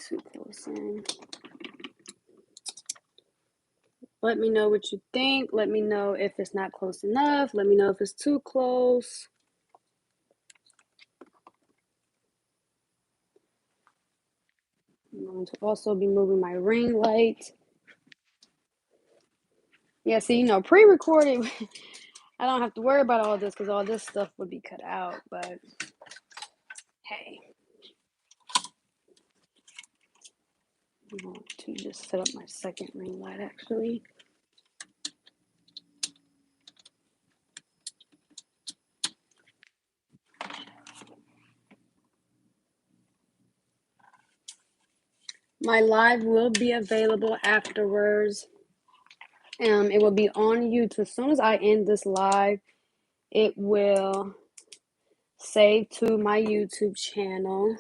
Too close in. Let me know what you think. Let me know if it's not close enough. Let me know if it's too close. I'm going to also be moving my ring light. Yeah, see, pre-recorded, I don't have to worry about all this because all this stuff would be cut out, but hey. I'm going to just set up my second ring light, actually. My live will be available afterwards. It will be on YouTube. As soon as I end this live, it will save to my YouTube channel.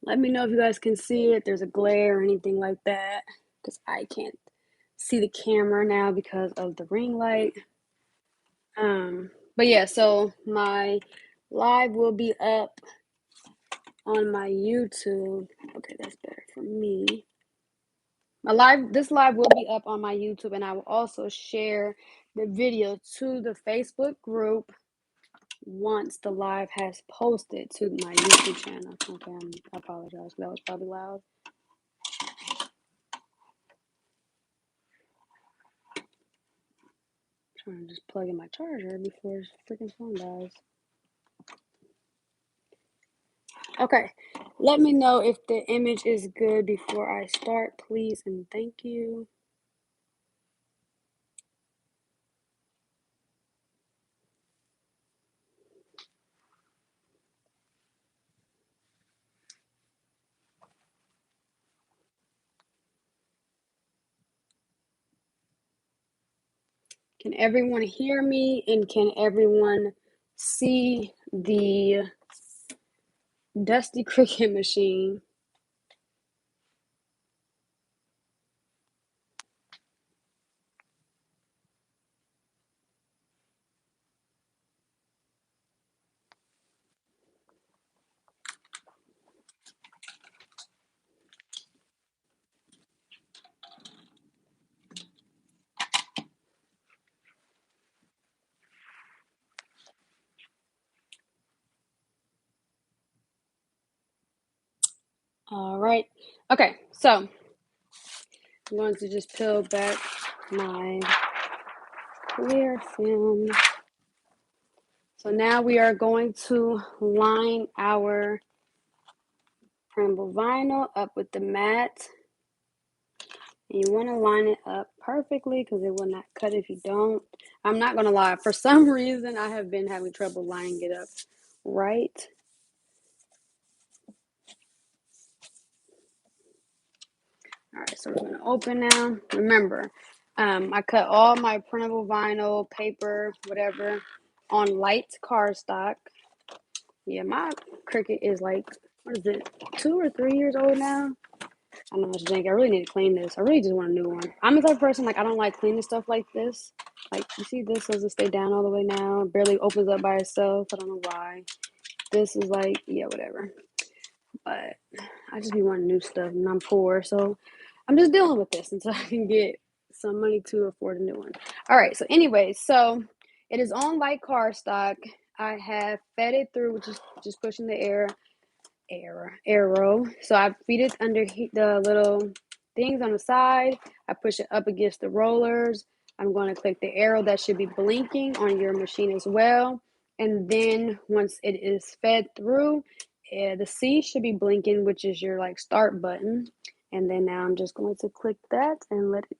Let me know if you guys can see it. There's a glare or anything like that, because I can't see the camera now because of the ring light. But yeah, so my live will be up on my YouTube. Okay, that's better for me. This live will be up on my YouTube, and I will also share the video to the Facebook group once the live has posted to my YouTube channel. Okay, I apologize. That was probably loud. I'm trying to just plug in my charger before this freaking phone dies. Okay, let me know if the image is good before I start, please, and thank you. Can everyone hear me, and can everyone see the dusty Cricut machine? All right. Okay, so I'm going to just peel back my clear film. So now we are going to line our printable vinyl up with the mat. And you want to line it up perfectly because it will not cut if you don't. I'm not going to lie. For some reason, I have been having trouble lining it up right. All right, so we're going to open now. Remember, I cut all my printable vinyl, paper, whatever, on light cardstock. Yeah, my Cricut is like, what is it, 2 or 3 years old now? I don't know what to think. I really need to clean this. I really just want a new one. I'm the type of person, like, I don't like cleaning stuff like this. Like, you see this doesn't stay down all the way now. It barely opens up by itself. I don't know why. This is like, yeah, whatever. But I just be wanting new stuff, and I'm poor, so I'm just dealing with this until I can get some money to afford a new one. All right, so anyways, so it is on light cardstock. I have fed it through, which is just pushing the arrow. So I feed it under the little things on the side. I push it up against the rollers. I'm going to click the arrow that should be blinking on your machine as well. And then once it is fed through, the C should be blinking, which is your like start button. And then now I'm just going to click that and let it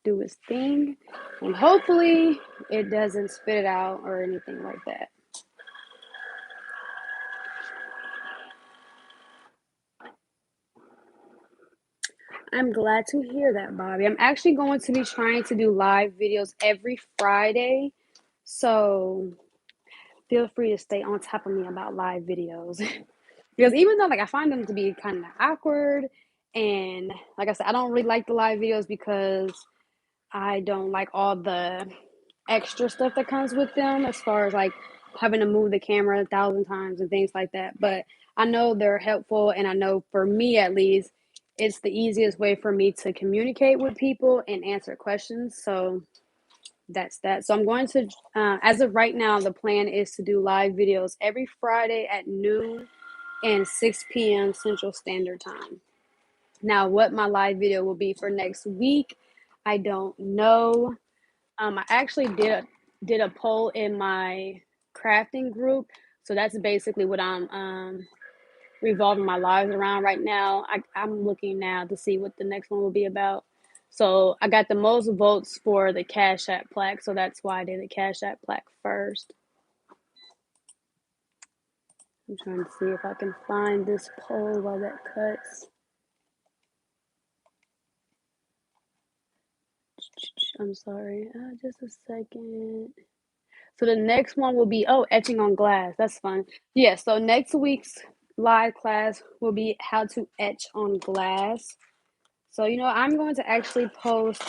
do its thing. And hopefully it doesn't spit it out or anything like that. I'm glad to hear that, Bobby. I'm actually going to be trying to do live videos every Friday. So feel free to stay on top of me about live videos. Because even though like I find them to be kind of awkward, and like I said, I don't really like the live videos because I don't like all the extra stuff that comes with them as far as like having to move the camera 1,000 times and things like that. But I know they're helpful, and I know for me at least, it's the easiest way for me to communicate with people and answer questions. So that's that. So I'm going to, as of right now, the plan is to do live videos every Friday at noon and 6 p.m. Central Standard Time. Now, what my live video will be for next week, I don't know. I actually did a poll in my crafting group, so that's basically what I'm revolving my lives around right now. I'm looking now to see what the next one will be about. So I got the most votes for the Cashapp plaque, so that's why I did the Cashapp plaque first. I'm trying to see if I can find this poll while that cuts. I'm sorry, just a second. So the next one will be, etching on glass. That's fun. Yeah, so next week's live class will be how to etch on glass. So, I'm going to actually post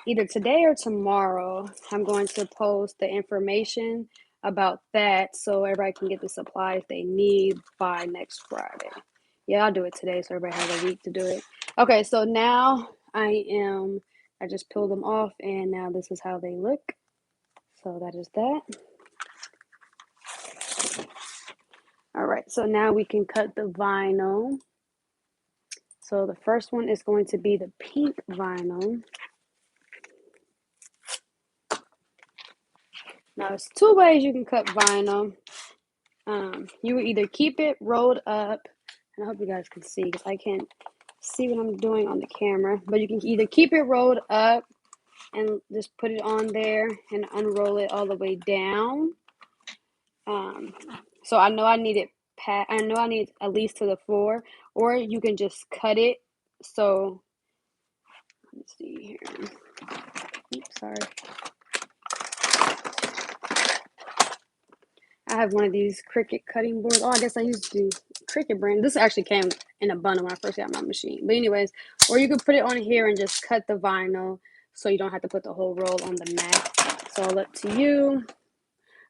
either today or tomorrow, I'm going to post the information about that so everybody can get the supplies they need by next Friday. Yeah, I'll do it today so everybody has a week to do it. Okay, so now I just peeled them off and now this is how they look. So that is that. All right, so now we can cut the vinyl. So the first one is going to be the pink vinyl. Now there's two ways you can cut vinyl. You would either keep it rolled up, and I hope you guys can see because I can't see what I'm doing on the camera, but you can either keep it rolled up and just put it on there and unroll it all the way down. So I know I need it I know I need at least to the floor, or you can just cut it. So let's see here. Oops, sorry. I have one of these Cricut cutting boards. Oh, I guess I used the Cricut brand. This actually came in a bundle when I first got my machine. But anyways, or you could put it on here and just cut the vinyl so you don't have to put the whole roll on the mat. It's all up to you.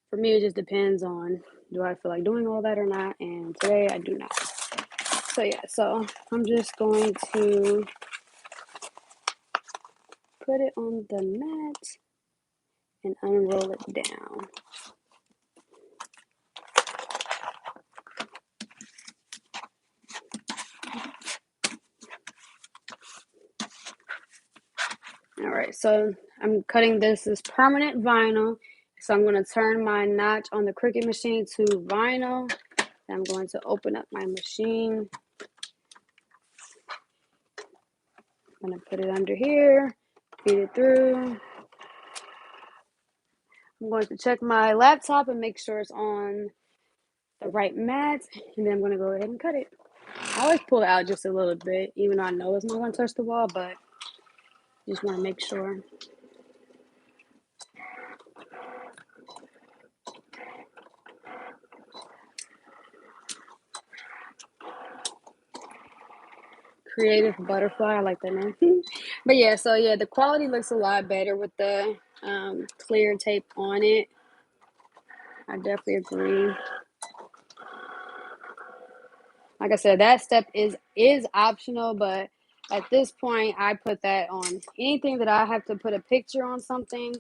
For me, it just depends on do I feel like doing all that or not. And today I do not. So yeah, so I'm just going to put it on the mat and unroll it down. All right, so I'm cutting this as permanent vinyl. So I'm going to turn my notch on the Cricut machine to vinyl. I'm going to open up my machine. I'm going to put it under here, feed it through. I'm going to check my laptop and make sure it's on the right mat, and then I'm going to go ahead and cut it. I always pull it out just a little bit, even though I know it's not going to touch the wall, but just want to make sure. Creative Butterfly, I like that name. But yeah, so yeah, the quality looks a lot better with the clear tape on it. I definitely agree. Like I said, that step is optional, but at this point, I put that on anything that I have to put a picture on something.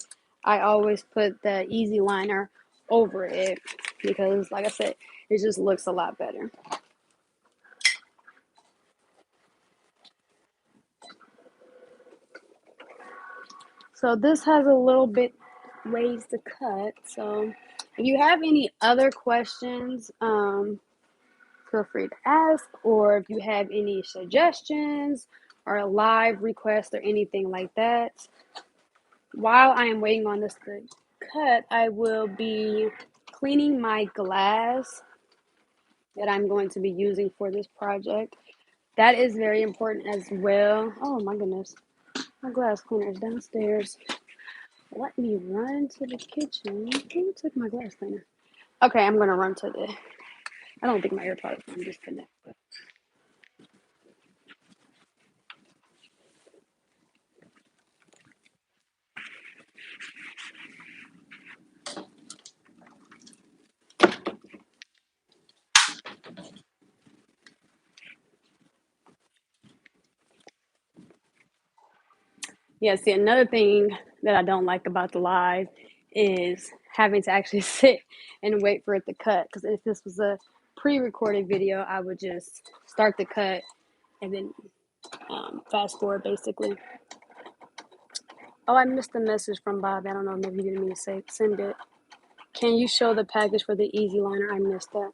I always put the easy liner over it because, like I said, it just looks a lot better. So this has a little bit ways to cut. So if you have any other questions, feel free to ask, or if you have any suggestions or a live request or anything like that. While I am waiting on this to cut, I will be cleaning my glass that I'm going to be using for this project. That is very important as well. Oh my goodness, my glass cleaner is downstairs. Let me run to the kitchen. Who took my glass cleaner? Okay, I'm gonna run to the. I don't think my AirPods are disconnected. Yeah, see, another thing that I don't like about the live is having to actually sit and wait for it to cut. Because if this was a pre-recorded video, I would just start the cut and then fast forward basically. Oh, I missed the message from Bob. I don't know, maybe he didn't mean to say send it. Can you show the package for the Easy Liner? I missed that.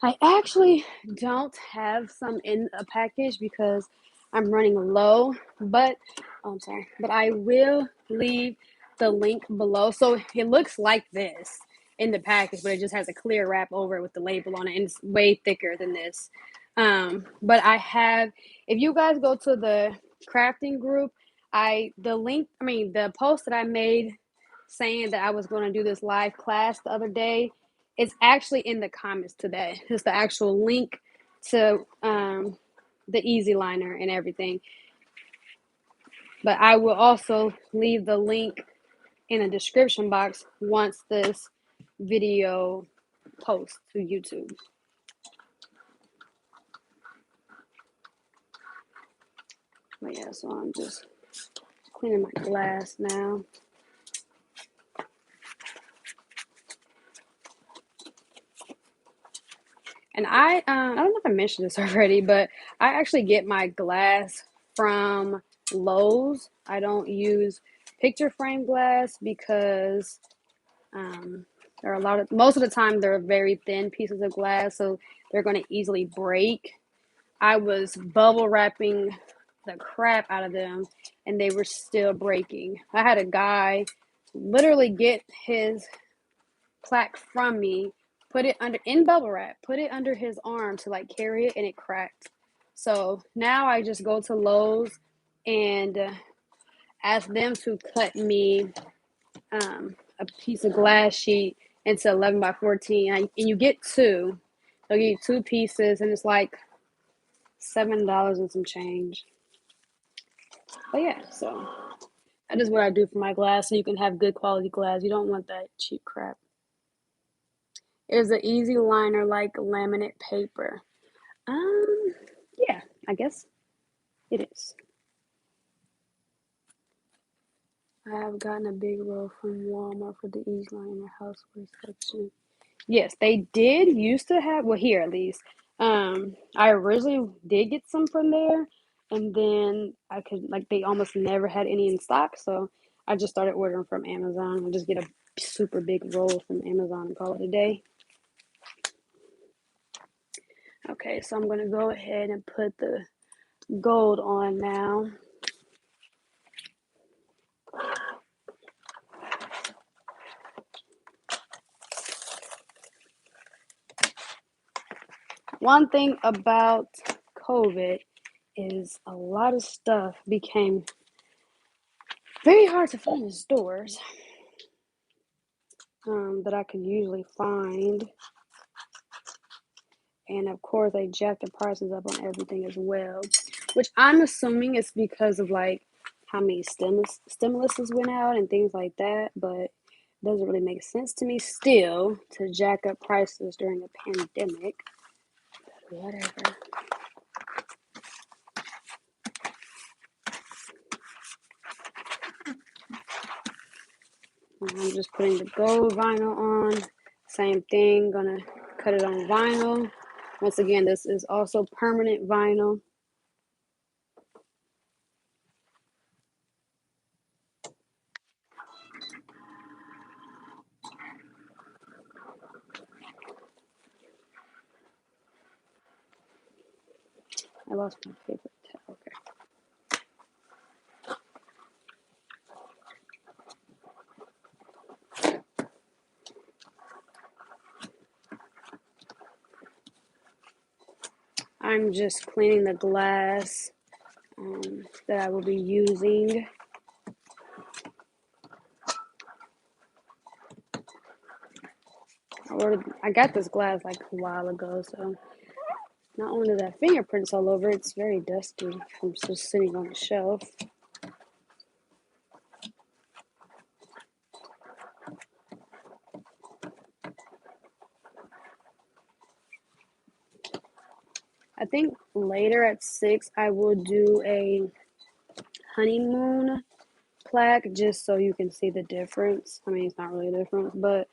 I actually don't have some in a package because I'm running low, but I'm sorry, but I will leave the link below. So it looks like this in the package, but it just has a clear wrap over it with the label on it, and it's way thicker than this. But I have, if you guys go to the crafting group, the post that I made saying that I was going to do this live class the other day, it's actually in the comments today. It's the actual link to the Easy Liner and everything. But I will also leave the link in the description box once this video posts to YouTube. But yeah, so I'm just cleaning my glass now. And I don't know if I mentioned this already, but I actually get my glass from Lowe's. I don't use picture frame glass because there are most of the time they're very thin pieces of glass, so they're going to easily break. I was bubble wrapping the crap out of them and they were still breaking. I had a guy literally get his plaque from me, put it under in bubble wrap, put it under his arm to like carry it, and it cracked. So now I just go to Lowe's and ask them to cut me a piece of glass sheet into 11 by 14, and you get two. They'll give you two pieces, and it's like $7 and some change. But yeah, so that is what I do for my glass, so you can have good quality glass. You don't want that cheap crap. Is an easy liner like laminate paper. Yeah, I guess it is. I have gotten a big roll from Walmart for the easy liner houseware section. Yes, they did used to have, well, here at least. I originally did get some from there, and then they almost never had any in stock, so I just started ordering from Amazon. I just get a super big roll from Amazon and call it a day. Okay, so I'm gonna go ahead and put the gold on now. One thing about COVID is a lot of stuff became very hard to find in stores that I could usually find. And of course, they jacked the prices up on everything as well, which I'm assuming is because of like how many stimuluses went out and things like that. But it doesn't really make sense to me still to jack up prices during a pandemic. Whatever. I'm just putting the gold vinyl on. Same thing, gonna cut it on vinyl. Once again, this is also permanent vinyl. I lost my paper towel. Okay. I'm just cleaning the glass that I will be using. I got this glass like a while ago, so not only does it have fingerprints all over, it's very dusty from just sitting on the shelf. I think later at 6 I will do a honeymoon plaque just so you can see the difference. I mean, it's not really a difference, but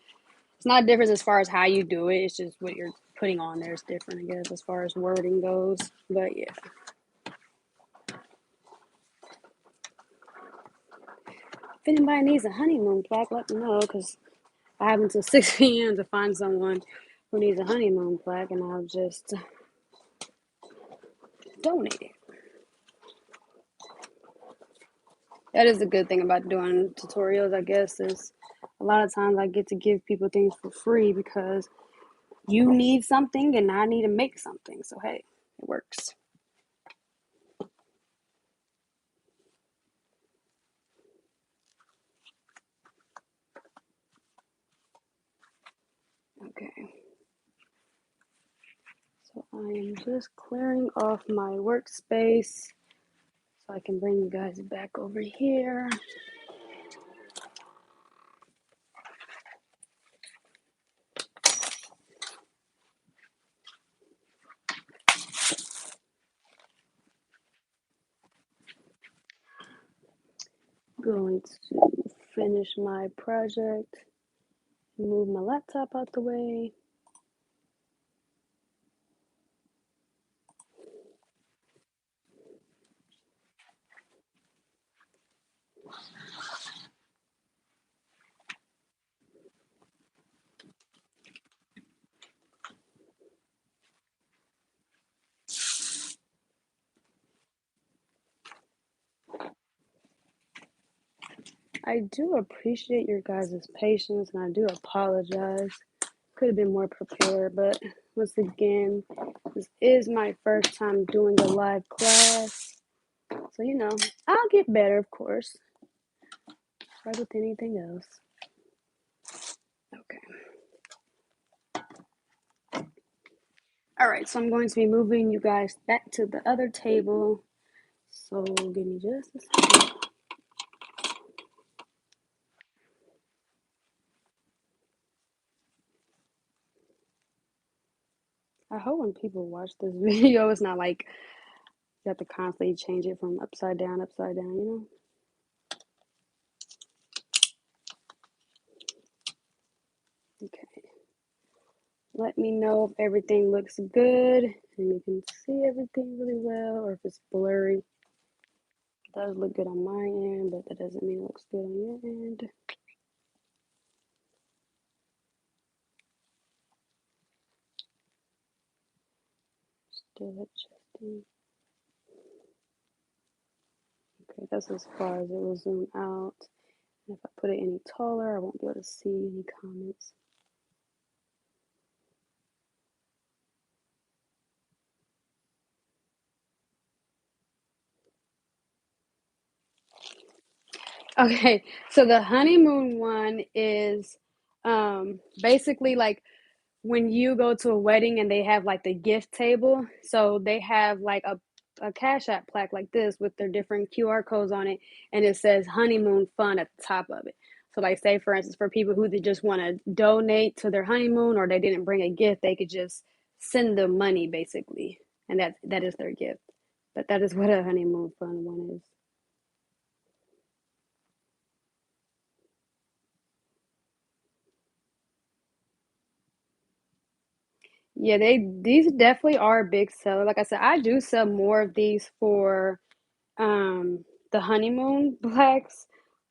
it's not a difference as far as how you do it. It's just what you're putting on there is different, I guess, as far as wording goes. But yeah. If anybody needs a honeymoon plaque, let me know, because I have until 6 p.m. to find someone who needs a honeymoon plaque, and I'll just donate it. That is the good thing about doing tutorials, I guess, is a lot of times I get to give people things for free because you need something and I need to make something. So, hey, it works. Okay. So I am just clearing off my workspace So I can bring you guys back over here. Going to finish my project, move my laptop out the way. I do appreciate your guys' patience, and I do apologize. Could have been more prepared, but once again, this is my first time doing a live class. So, you know, I'll get better, of course, right with anything else. Okay. All right, so I'm going to be moving you guys back to the other table. So give me just a second. I hope when people watch this video, it's not like you have to constantly change it from upside down, you know? Okay. Let me know if everything looks good and you can see everything really well, or if it's blurry. It does look good on my end, but that doesn't mean it looks good on your end. Still adjusting. Okay, that's as far as it will zoom out. And if I put it any taller, I won't be able to see any comments. Okay, so the honeymoon one is basically like when you go to a wedding and they have like the gift table. So they have like a Cashapp plaque like this with their different QR codes on it, and it says honeymoon fund at the top of it. So like say for instance, for people who they just want to donate to their honeymoon, or they didn't bring a gift, they could just send them money basically, and that is their gift. But that is what a honeymoon fund one is. Yeah, these definitely are a big seller. Like I said, I do sell more of these for the honeymoon plaques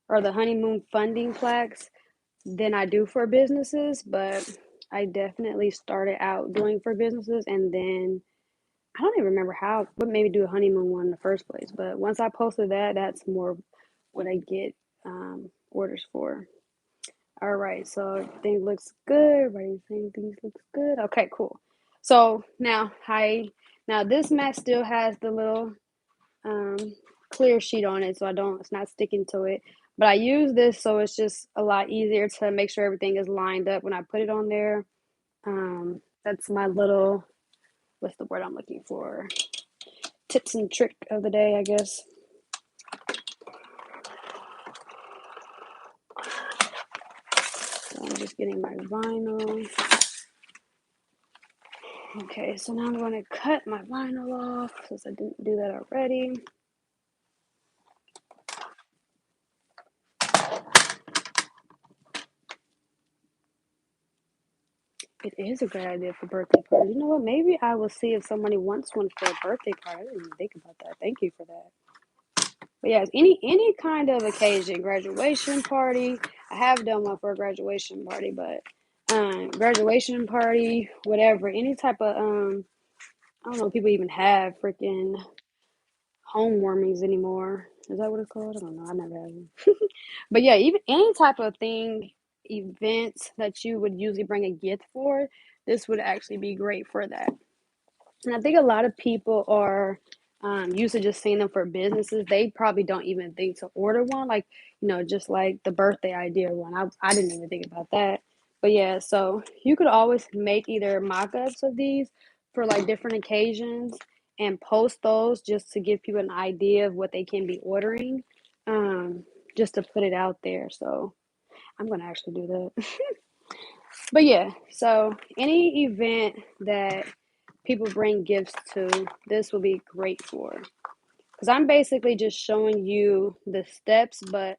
or the honeymoon funding plaques than I do for businesses, but I definitely started out doing for businesses, and then I don't even remember what made me do a honeymoon one in the first place. But once I posted that, that's more what I get orders for. All right, so everything looks good. Everybody's saying things looks good. Okay, cool. So now this mat still has the little um, clear sheet on it, so it's not sticking to it. But I use this so it's just a lot easier to make sure everything is lined up when I put it on there. That's my little, what's the word I'm looking for? Tips and trick of the day, I guess. So I'm just getting my vinyl. Okay, so now I'm going to cut my vinyl off since I didn't do that already. It is a great idea for birthday parties. You know what? Maybe I will see if somebody wants one for a birthday party. I didn't even think about that. Thank you for that. But yes, any kind of occasion, graduation party. I have done one for a graduation party, but graduation party, whatever, any type of I don't know if people even have freaking home warmings anymore. Is that what it's called? I don't know. I never had one. But yeah, even any type of thing, event that you would usually bring a gift for, this would actually be great for that. And I think a lot of people are used to just seeing them for businesses. They probably don't even think to order one, like, just like the birthday idea one. I didn't even think about that. But yeah, so you could always make either mock ups of these for like different occasions. and post those just to give people an idea of what they can be ordering, just to put it out there. So I'm going to actually do that. But yeah, so any event that people bring gifts to, this will be great for. Because I'm basically just showing you the steps, but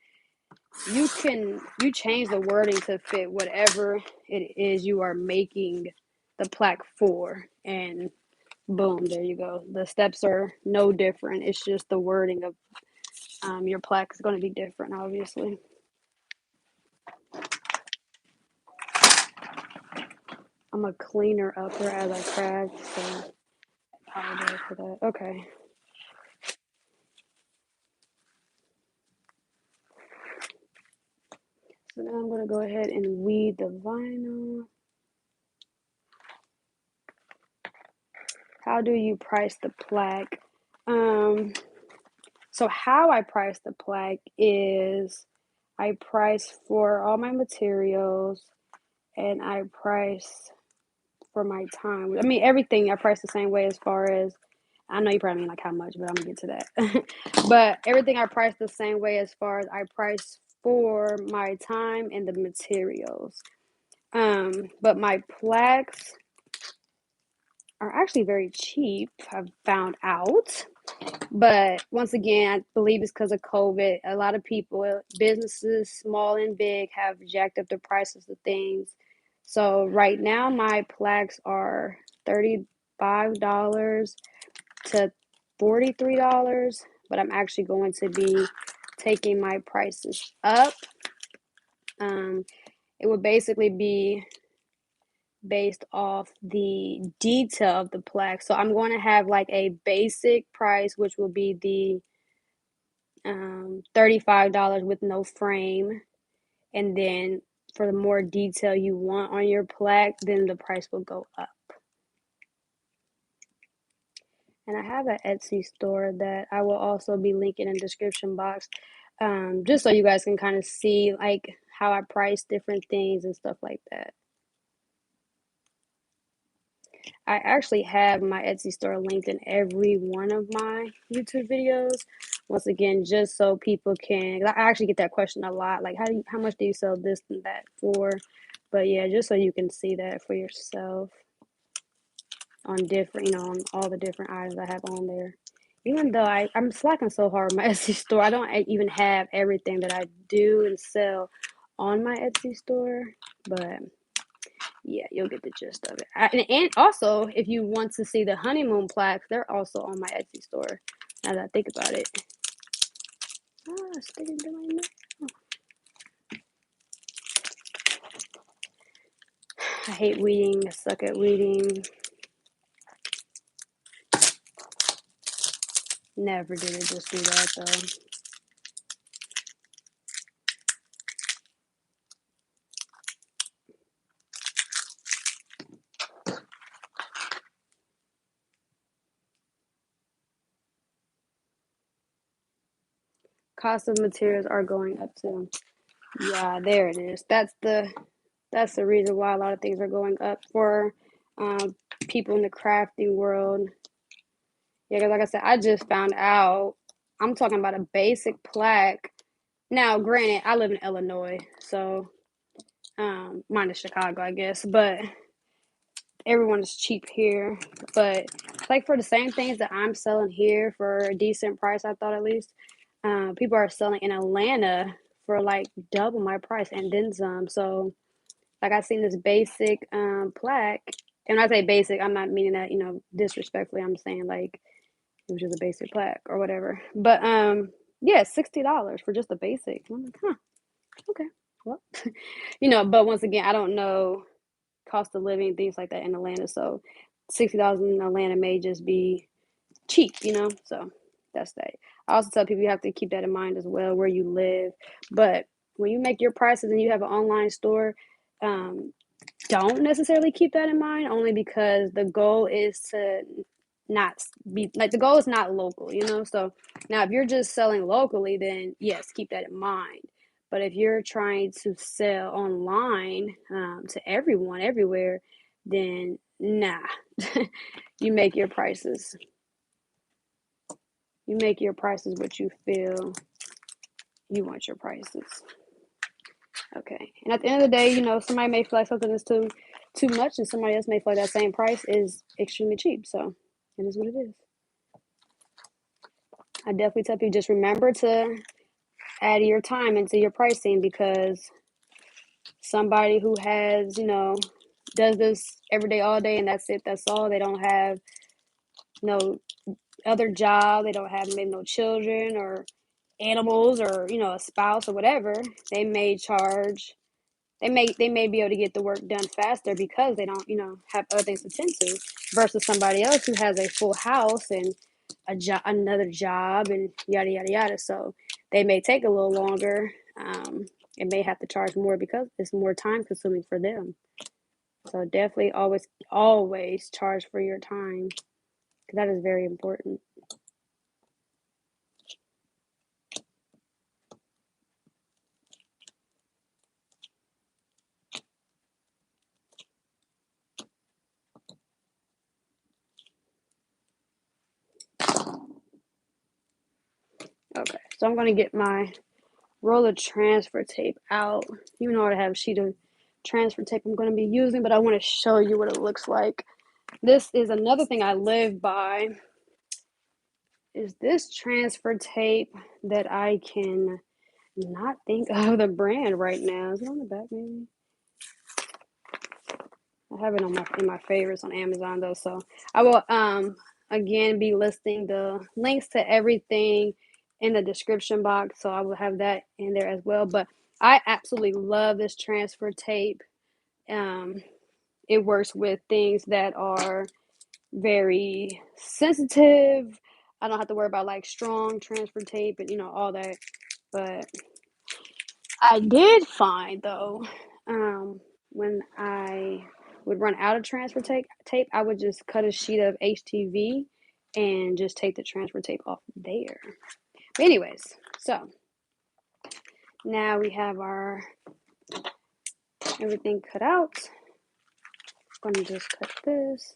you change the wording to fit whatever it is you are making the plaque for, and boom, there you go. The steps are no different. It's just the wording of your plaque is going to be different, obviously. I'm a cleaner upper as I craft, so I apologize for that. Okay. So now I'm going to go ahead and weed the vinyl. How do you price the plaque? So how I price the plaque is I price for all my materials and I price for my time. I mean, everything I price the same way as far as, I know you probably mean like how much, but I'm gonna get to that. But everything I price the same way as far as I price for my time and the materials. But my plaques are actually very cheap, I've found out. But once again, I believe it's because of COVID. A lot of people, businesses, small and big, have jacked up the prices of things. So right now, my plaques are $35 to $43, but I'm actually going to be taking my prices up. It would basically be based off the detail of the plaque. So I'm going to have like a basic price, which will be the $35 with no frame, and then for the more detail you want on your plaque, then the price will go up. And I have an Etsy store that I will also be linking in the description box, just so you guys can kind of see like how I price different things and stuff like that. I actually have my Etsy store linked in every one of my YouTube videos. Once again, just so people can, I actually get that question a lot, like how much do you sell this and that for? But yeah, just so you can see that for yourself on different, on all the different items I have on there. Even though I'm slacking so hard on my Etsy store, I don't even have everything that I do and sell on my Etsy store, but yeah, you'll get the gist of it. And also, if you want to see the honeymoon plaques, they're also on my Etsy store. Now that I think about it. Sticking to my nail. I hate weeding. I suck at weeding. Never did it just do that though. Cost of materials are going up too. Yeah, there it is. That's the reason why a lot of things are going up for people in the crafting world. Yeah, because like I said, I just found out. I'm talking about a basic plaque. Now, granted, I live in Illinois, so minus Chicago, I guess, but everyone is cheap here. But like for the same things that I'm selling here for a decent price, I thought at least, people are selling in Atlanta for like double my price and then some. So like I seen this basic plaque, and when I say basic, I'm not meaning that disrespectfully. I'm saying like it was just a basic plaque or whatever. But yeah, $60 for just a basic. I'm like, huh, okay, well, But once again, I don't know cost of living, things like that in Atlanta. So $60 in Atlanta may just be cheap. So that's that. I also tell people you have to keep that in mind as well, where you live. But when you make your prices and you have an online store, don't necessarily keep that in mind, only because the goal is to not be like, the goal is not local. So now if you're just selling locally, then yes, keep that in mind. But if you're trying to sell online to everyone everywhere, then nah. You make your prices You make your prices what you feel you want your prices. Okay. And at the end of the day, you know, somebody may feel like something is too much, and somebody else may feel like that same price is extremely cheap. So it is what it is. I definitely tell people just remember to add your time into your pricing, because somebody who has, you know, does this every day, all day, and that's it, that's all. They don't have no other job. They don't have maybe no children or animals or, you know, a spouse or whatever. They may charge. They may be able to get the work done faster because they don't, you know, have other things to tend to, versus somebody else who has a full house and another job, and yada yada yada. So they may take a little longer. It may have to charge more because it's more time consuming for them. So definitely always charge for your time, because that is very important. Okay, so I'm gonna get my roll of transfer tape out. Even though I have a sheet of transfer tape I'm going to be using, but I want to show you what it looks like. This is another thing I live by, is this transfer tape that I can not think of the brand right now. Is it on the back maybe? I have it on in my favorites on Amazon though, so I will again be listing the links to everything in the description box, so I will have that in there as well. But I absolutely love this transfer tape. It works with things that are very sensitive. I don't have to worry about like strong transfer tape and, you know, all that. But I did find though, when I would run out of transfer tape, I would just cut a sheet of HTV and just take the transfer tape off there. But anyways, so now we have our everything cut out. I'm gonna just cut this.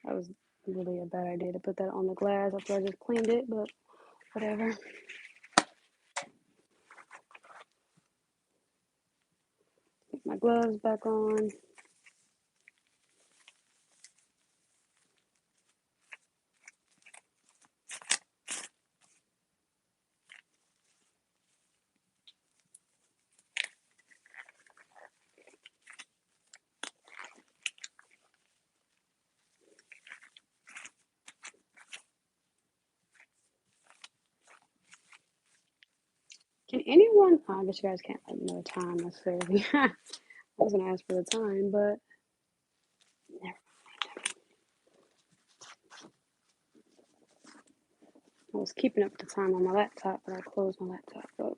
That was really a bad idea to put that on the glass after I just cleaned it, but whatever. Put my gloves back on. Can anyone, I guess you guys can't let me know the time necessarily. I was going to ask for the time, but never mind. I was keeping up the time on my laptop, but I closed my laptop up.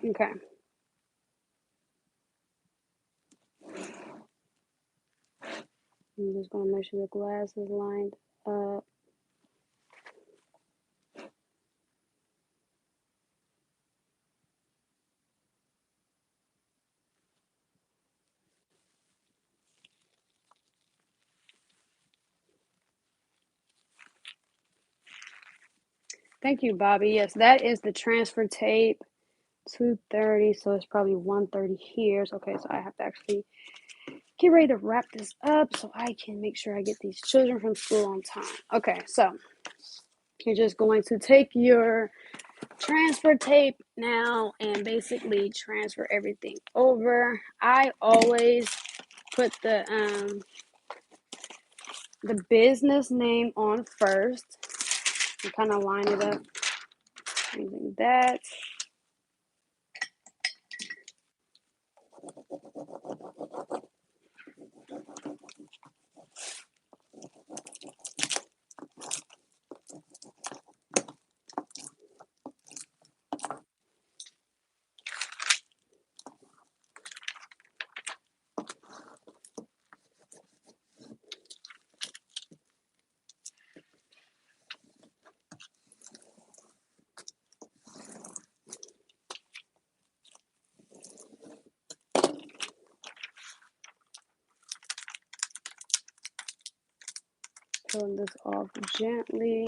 Okay. I'm just going to make sure the glass is lined up. Thank you, Bobby. Yes, that is the transfer tape. 2:30, so it's probably 1:30 here. So, okay, so I have to actually get ready to wrap this up so I can make sure I get these children from school on time. Okay, so you're just going to take your transfer tape now and basically transfer everything over. I always put the business name on first and kind of line it up using that. Pulling this off gently.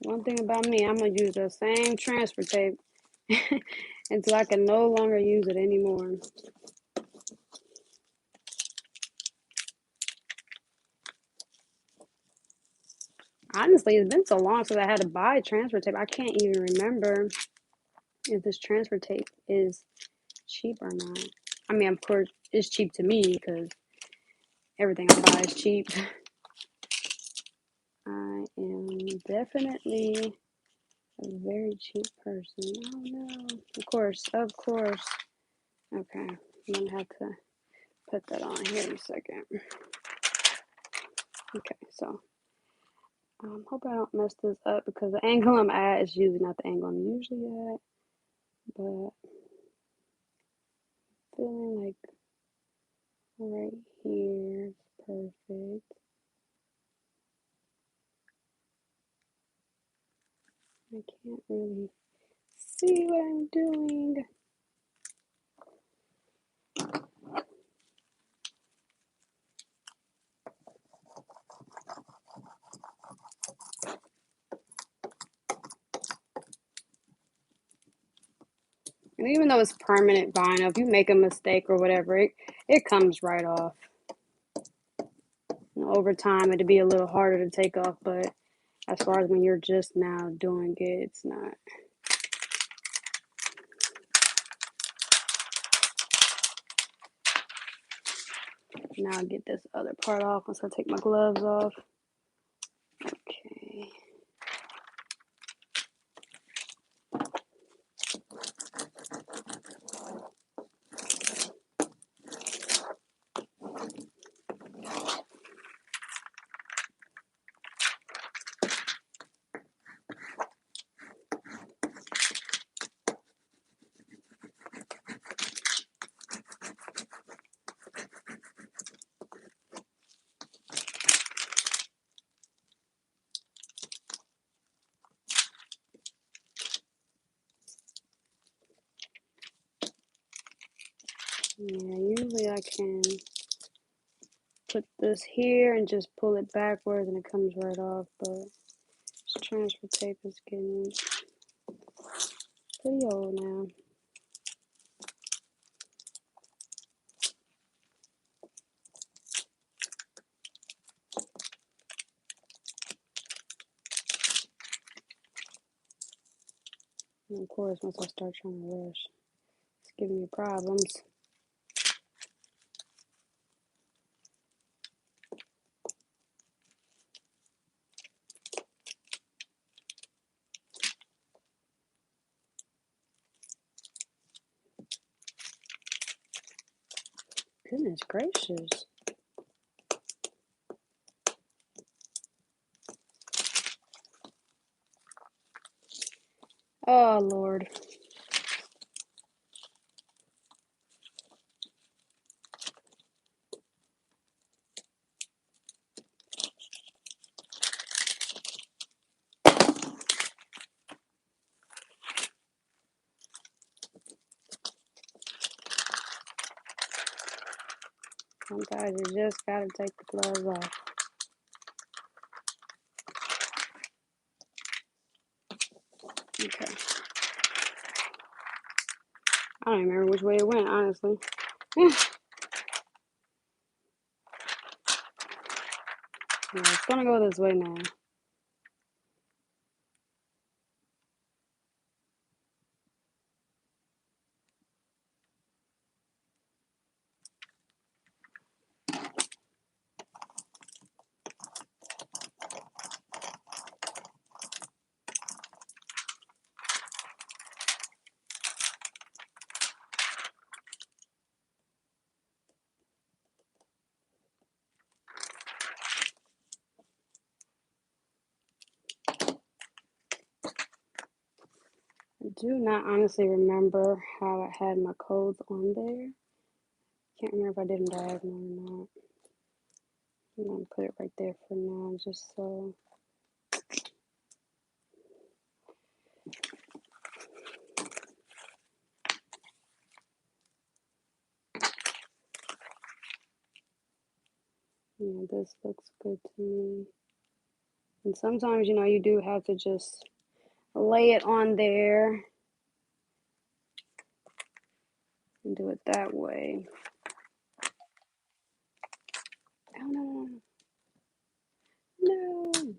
One thing about me, I'm going to use the same transfer tape until I can no longer use it anymore. Honestly, it's been so long since I had to buy transfer tape. I can't even remember if this transfer tape is cheap or not. I mean, of course, it's cheap to me because everything I buy is cheap. I am definitely a very cheap person. Oh no. Of course. Okay. I'm going to have to put that on here in a second. Okay, so hope I don't mess this up because the angle I'm at is usually not the angle I'm usually at. But feeling like right here is perfect. I can't really see what I'm doing. And even though it's permanent vinyl, if you make a mistake or whatever, it comes right off. And over time, it'd be a little harder to take off, but as far as when you're just now doing it, it's not. Now I'll get this other part off once I take my gloves off. Okay. Yeah, usually I can put this here and just pull it backwards and it comes right off, but this transfer tape is getting pretty old now. And of course, once I start trying to rush, it's giving me problems. Goodness gracious. Oh, Lord. Sometimes you just gotta take the gloves off. Okay. I don't even remember which way it went, honestly. Yeah, it's gonna go this way now. I do not honestly remember how I had my codes on there. Can't remember if I did them diagonal or not. I'm gonna put it right there for now, just so. Yeah, this looks good to me. And sometimes, you know, you do have to just lay it on there and do it that way. Oh, no. No. Okay.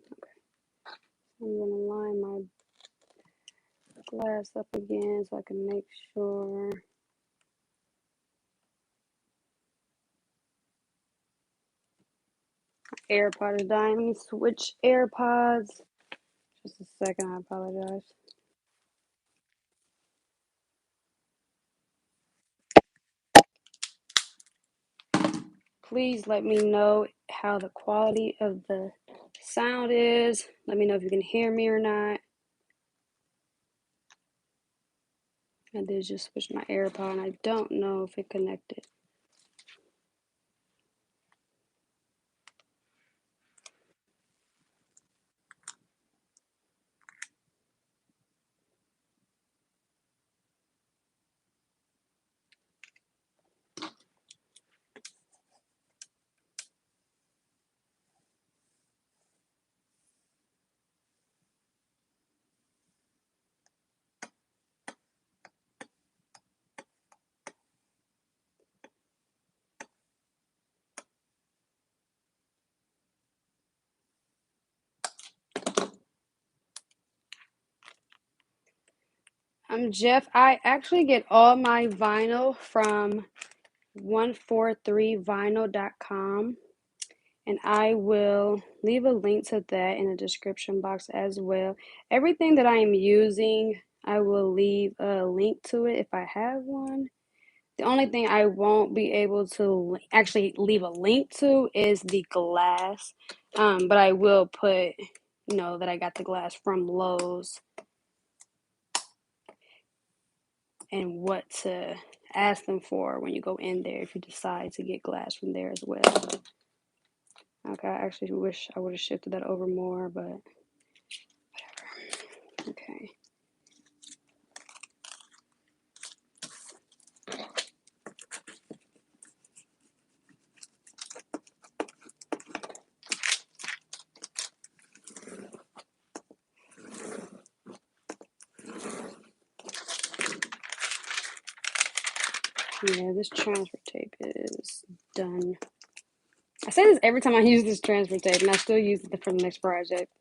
I'm gonna line my glass up again so I can make sure. AirPod is dying. Let me switch AirPods. Just a second, I apologize. Please let me know how the quality of the sound is. Let me know if you can hear me or not. I did just switch my AirPod and I don't know if it connected. I'm Jeff. I actually get all my vinyl from 143vinyl.com, and I will leave a link to that in the description box as well. Everything that I am using, I will leave a link to it if I have one. The only thing I won't be able to actually leave a link to is the glass, but I will put, you know, that I got the glass from Lowe's and what to ask them for when you go in there if you decide to get glass from there as well. Okay, I actually wish I would have shifted that over more, but whatever. Okay. Yeah, this transfer tape is done. I say this every time I use this transfer tape, and I still use it for the next project.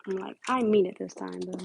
I'm like, I mean it this time, though.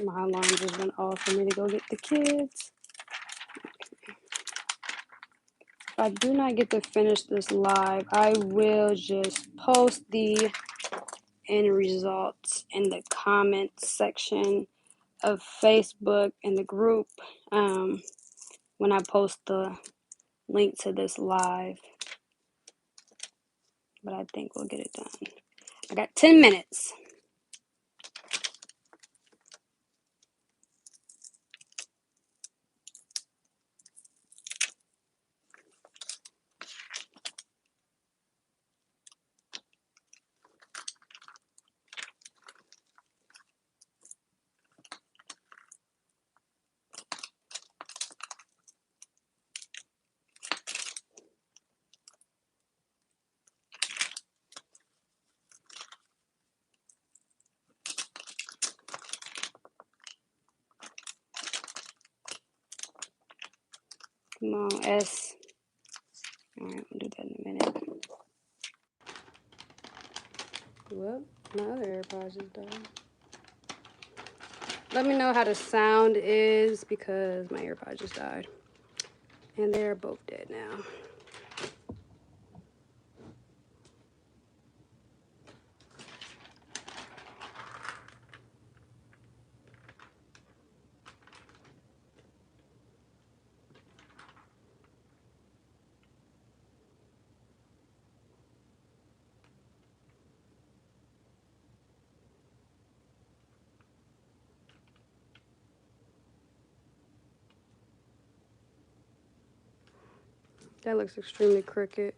My alarm just went off for me to go get the kids. if I do not get to finish this live, I will just post the end results in the comments section of Facebook in the group when I post the link to this live. But I think we'll get it done. I got 10 minutes. Come on, S. All right, we'll do that in a minute. Well, my other AirPods just died. Let me know how the sound is because my AirPods just died. And they're both dead now. That looks extremely crooked.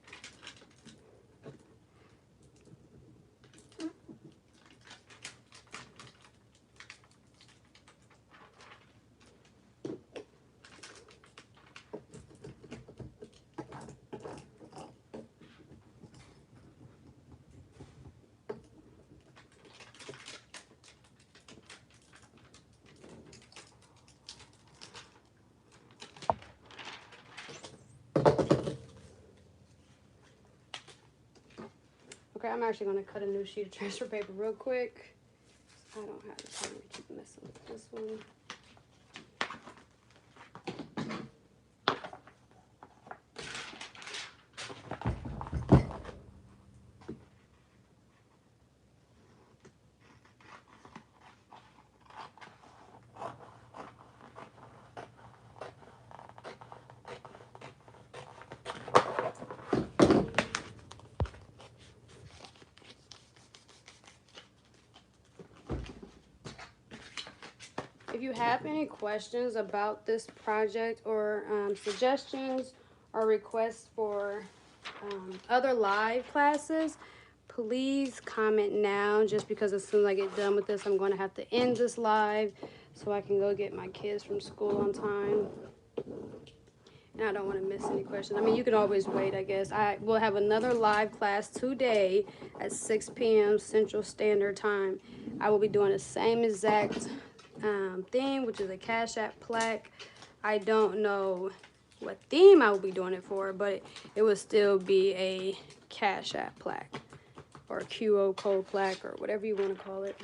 Okay, I'm actually going to cut a new sheet of transfer paper real quick. I don't have the time to keep messing with this one. If you have any questions about this project or suggestions or requests for other live classes, please comment now, just because as soon as I get done with this, I'm going to have to end this live so I can go get my kids from school on time. And I don't want to miss any questions. I mean, you can always wait, I guess. I will have another live class today at 6 p.m. Central Standard Time. I will be doing the same exact theme, which is a Cashapp plaque. I don't know what theme I will be doing it for, but it will still be a Cashapp plaque or QO code plaque or whatever you want to call it.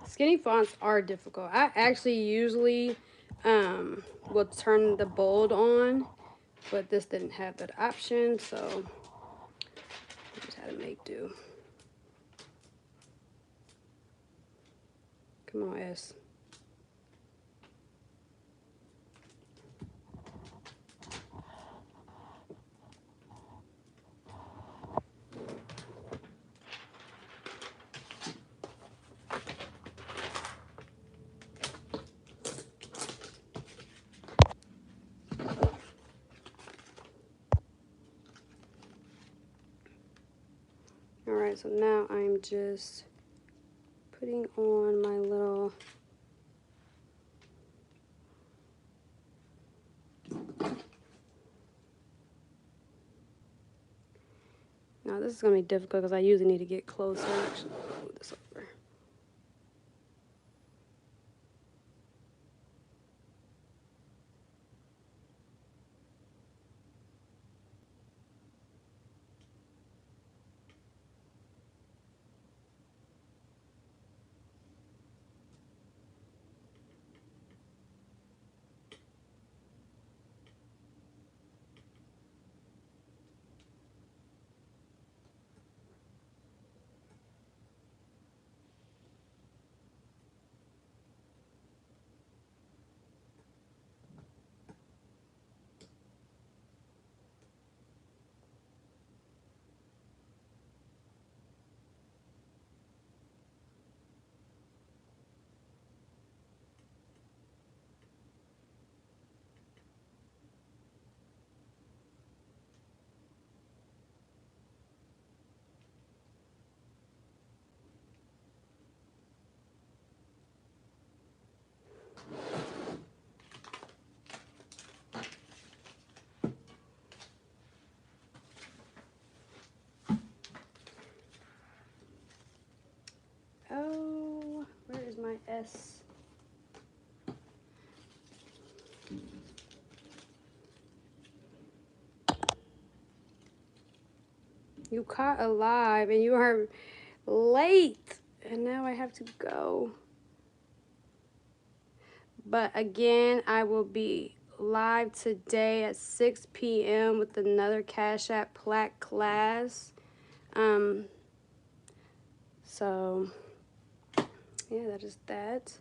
Skinny fonts are difficult. I actually usually will turn the bold on, but this didn't have that option, so I just had to make do. Come on, S. right, so now I'm just putting on my little now this is gonna be difficult because I usually need to get closer. Actually, I'll move this over. Oh, where is my S? You caught alive and you are late. And now I have to go. But again, I will be live today at 6 p.m. with another Cashapp Plaque class. So yeah, that is that.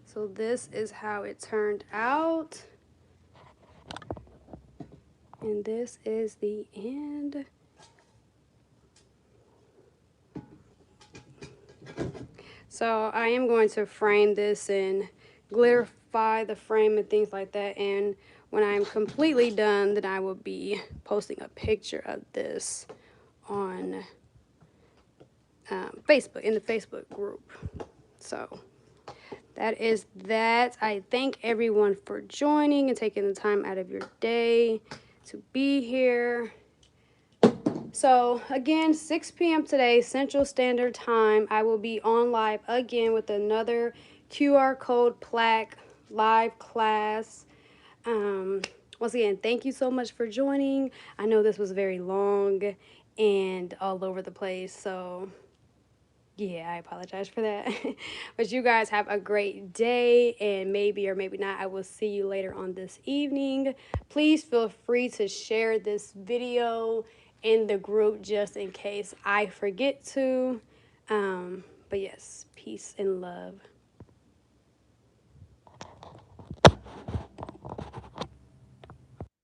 So this is how it turned out. And this is the end. So I am going to frame this and glorify the frame and things like that. And when I'm completely done, then I will be posting a picture of this on Facebook, in the Facebook group. So that is that. I thank everyone for joining and taking the time out of your day to be here. So again, 6 p.m. today, Central Standard Time, I will be on live again with another QR code plaque live class. Once again, thank you so much for joining. I know this was very long and all over the place, so yeah, I apologize for that. But you guys have a great day, and maybe or maybe not, I will see you later on this evening. Please feel free to share this video in the group just in case I forget to. But yes, peace and love.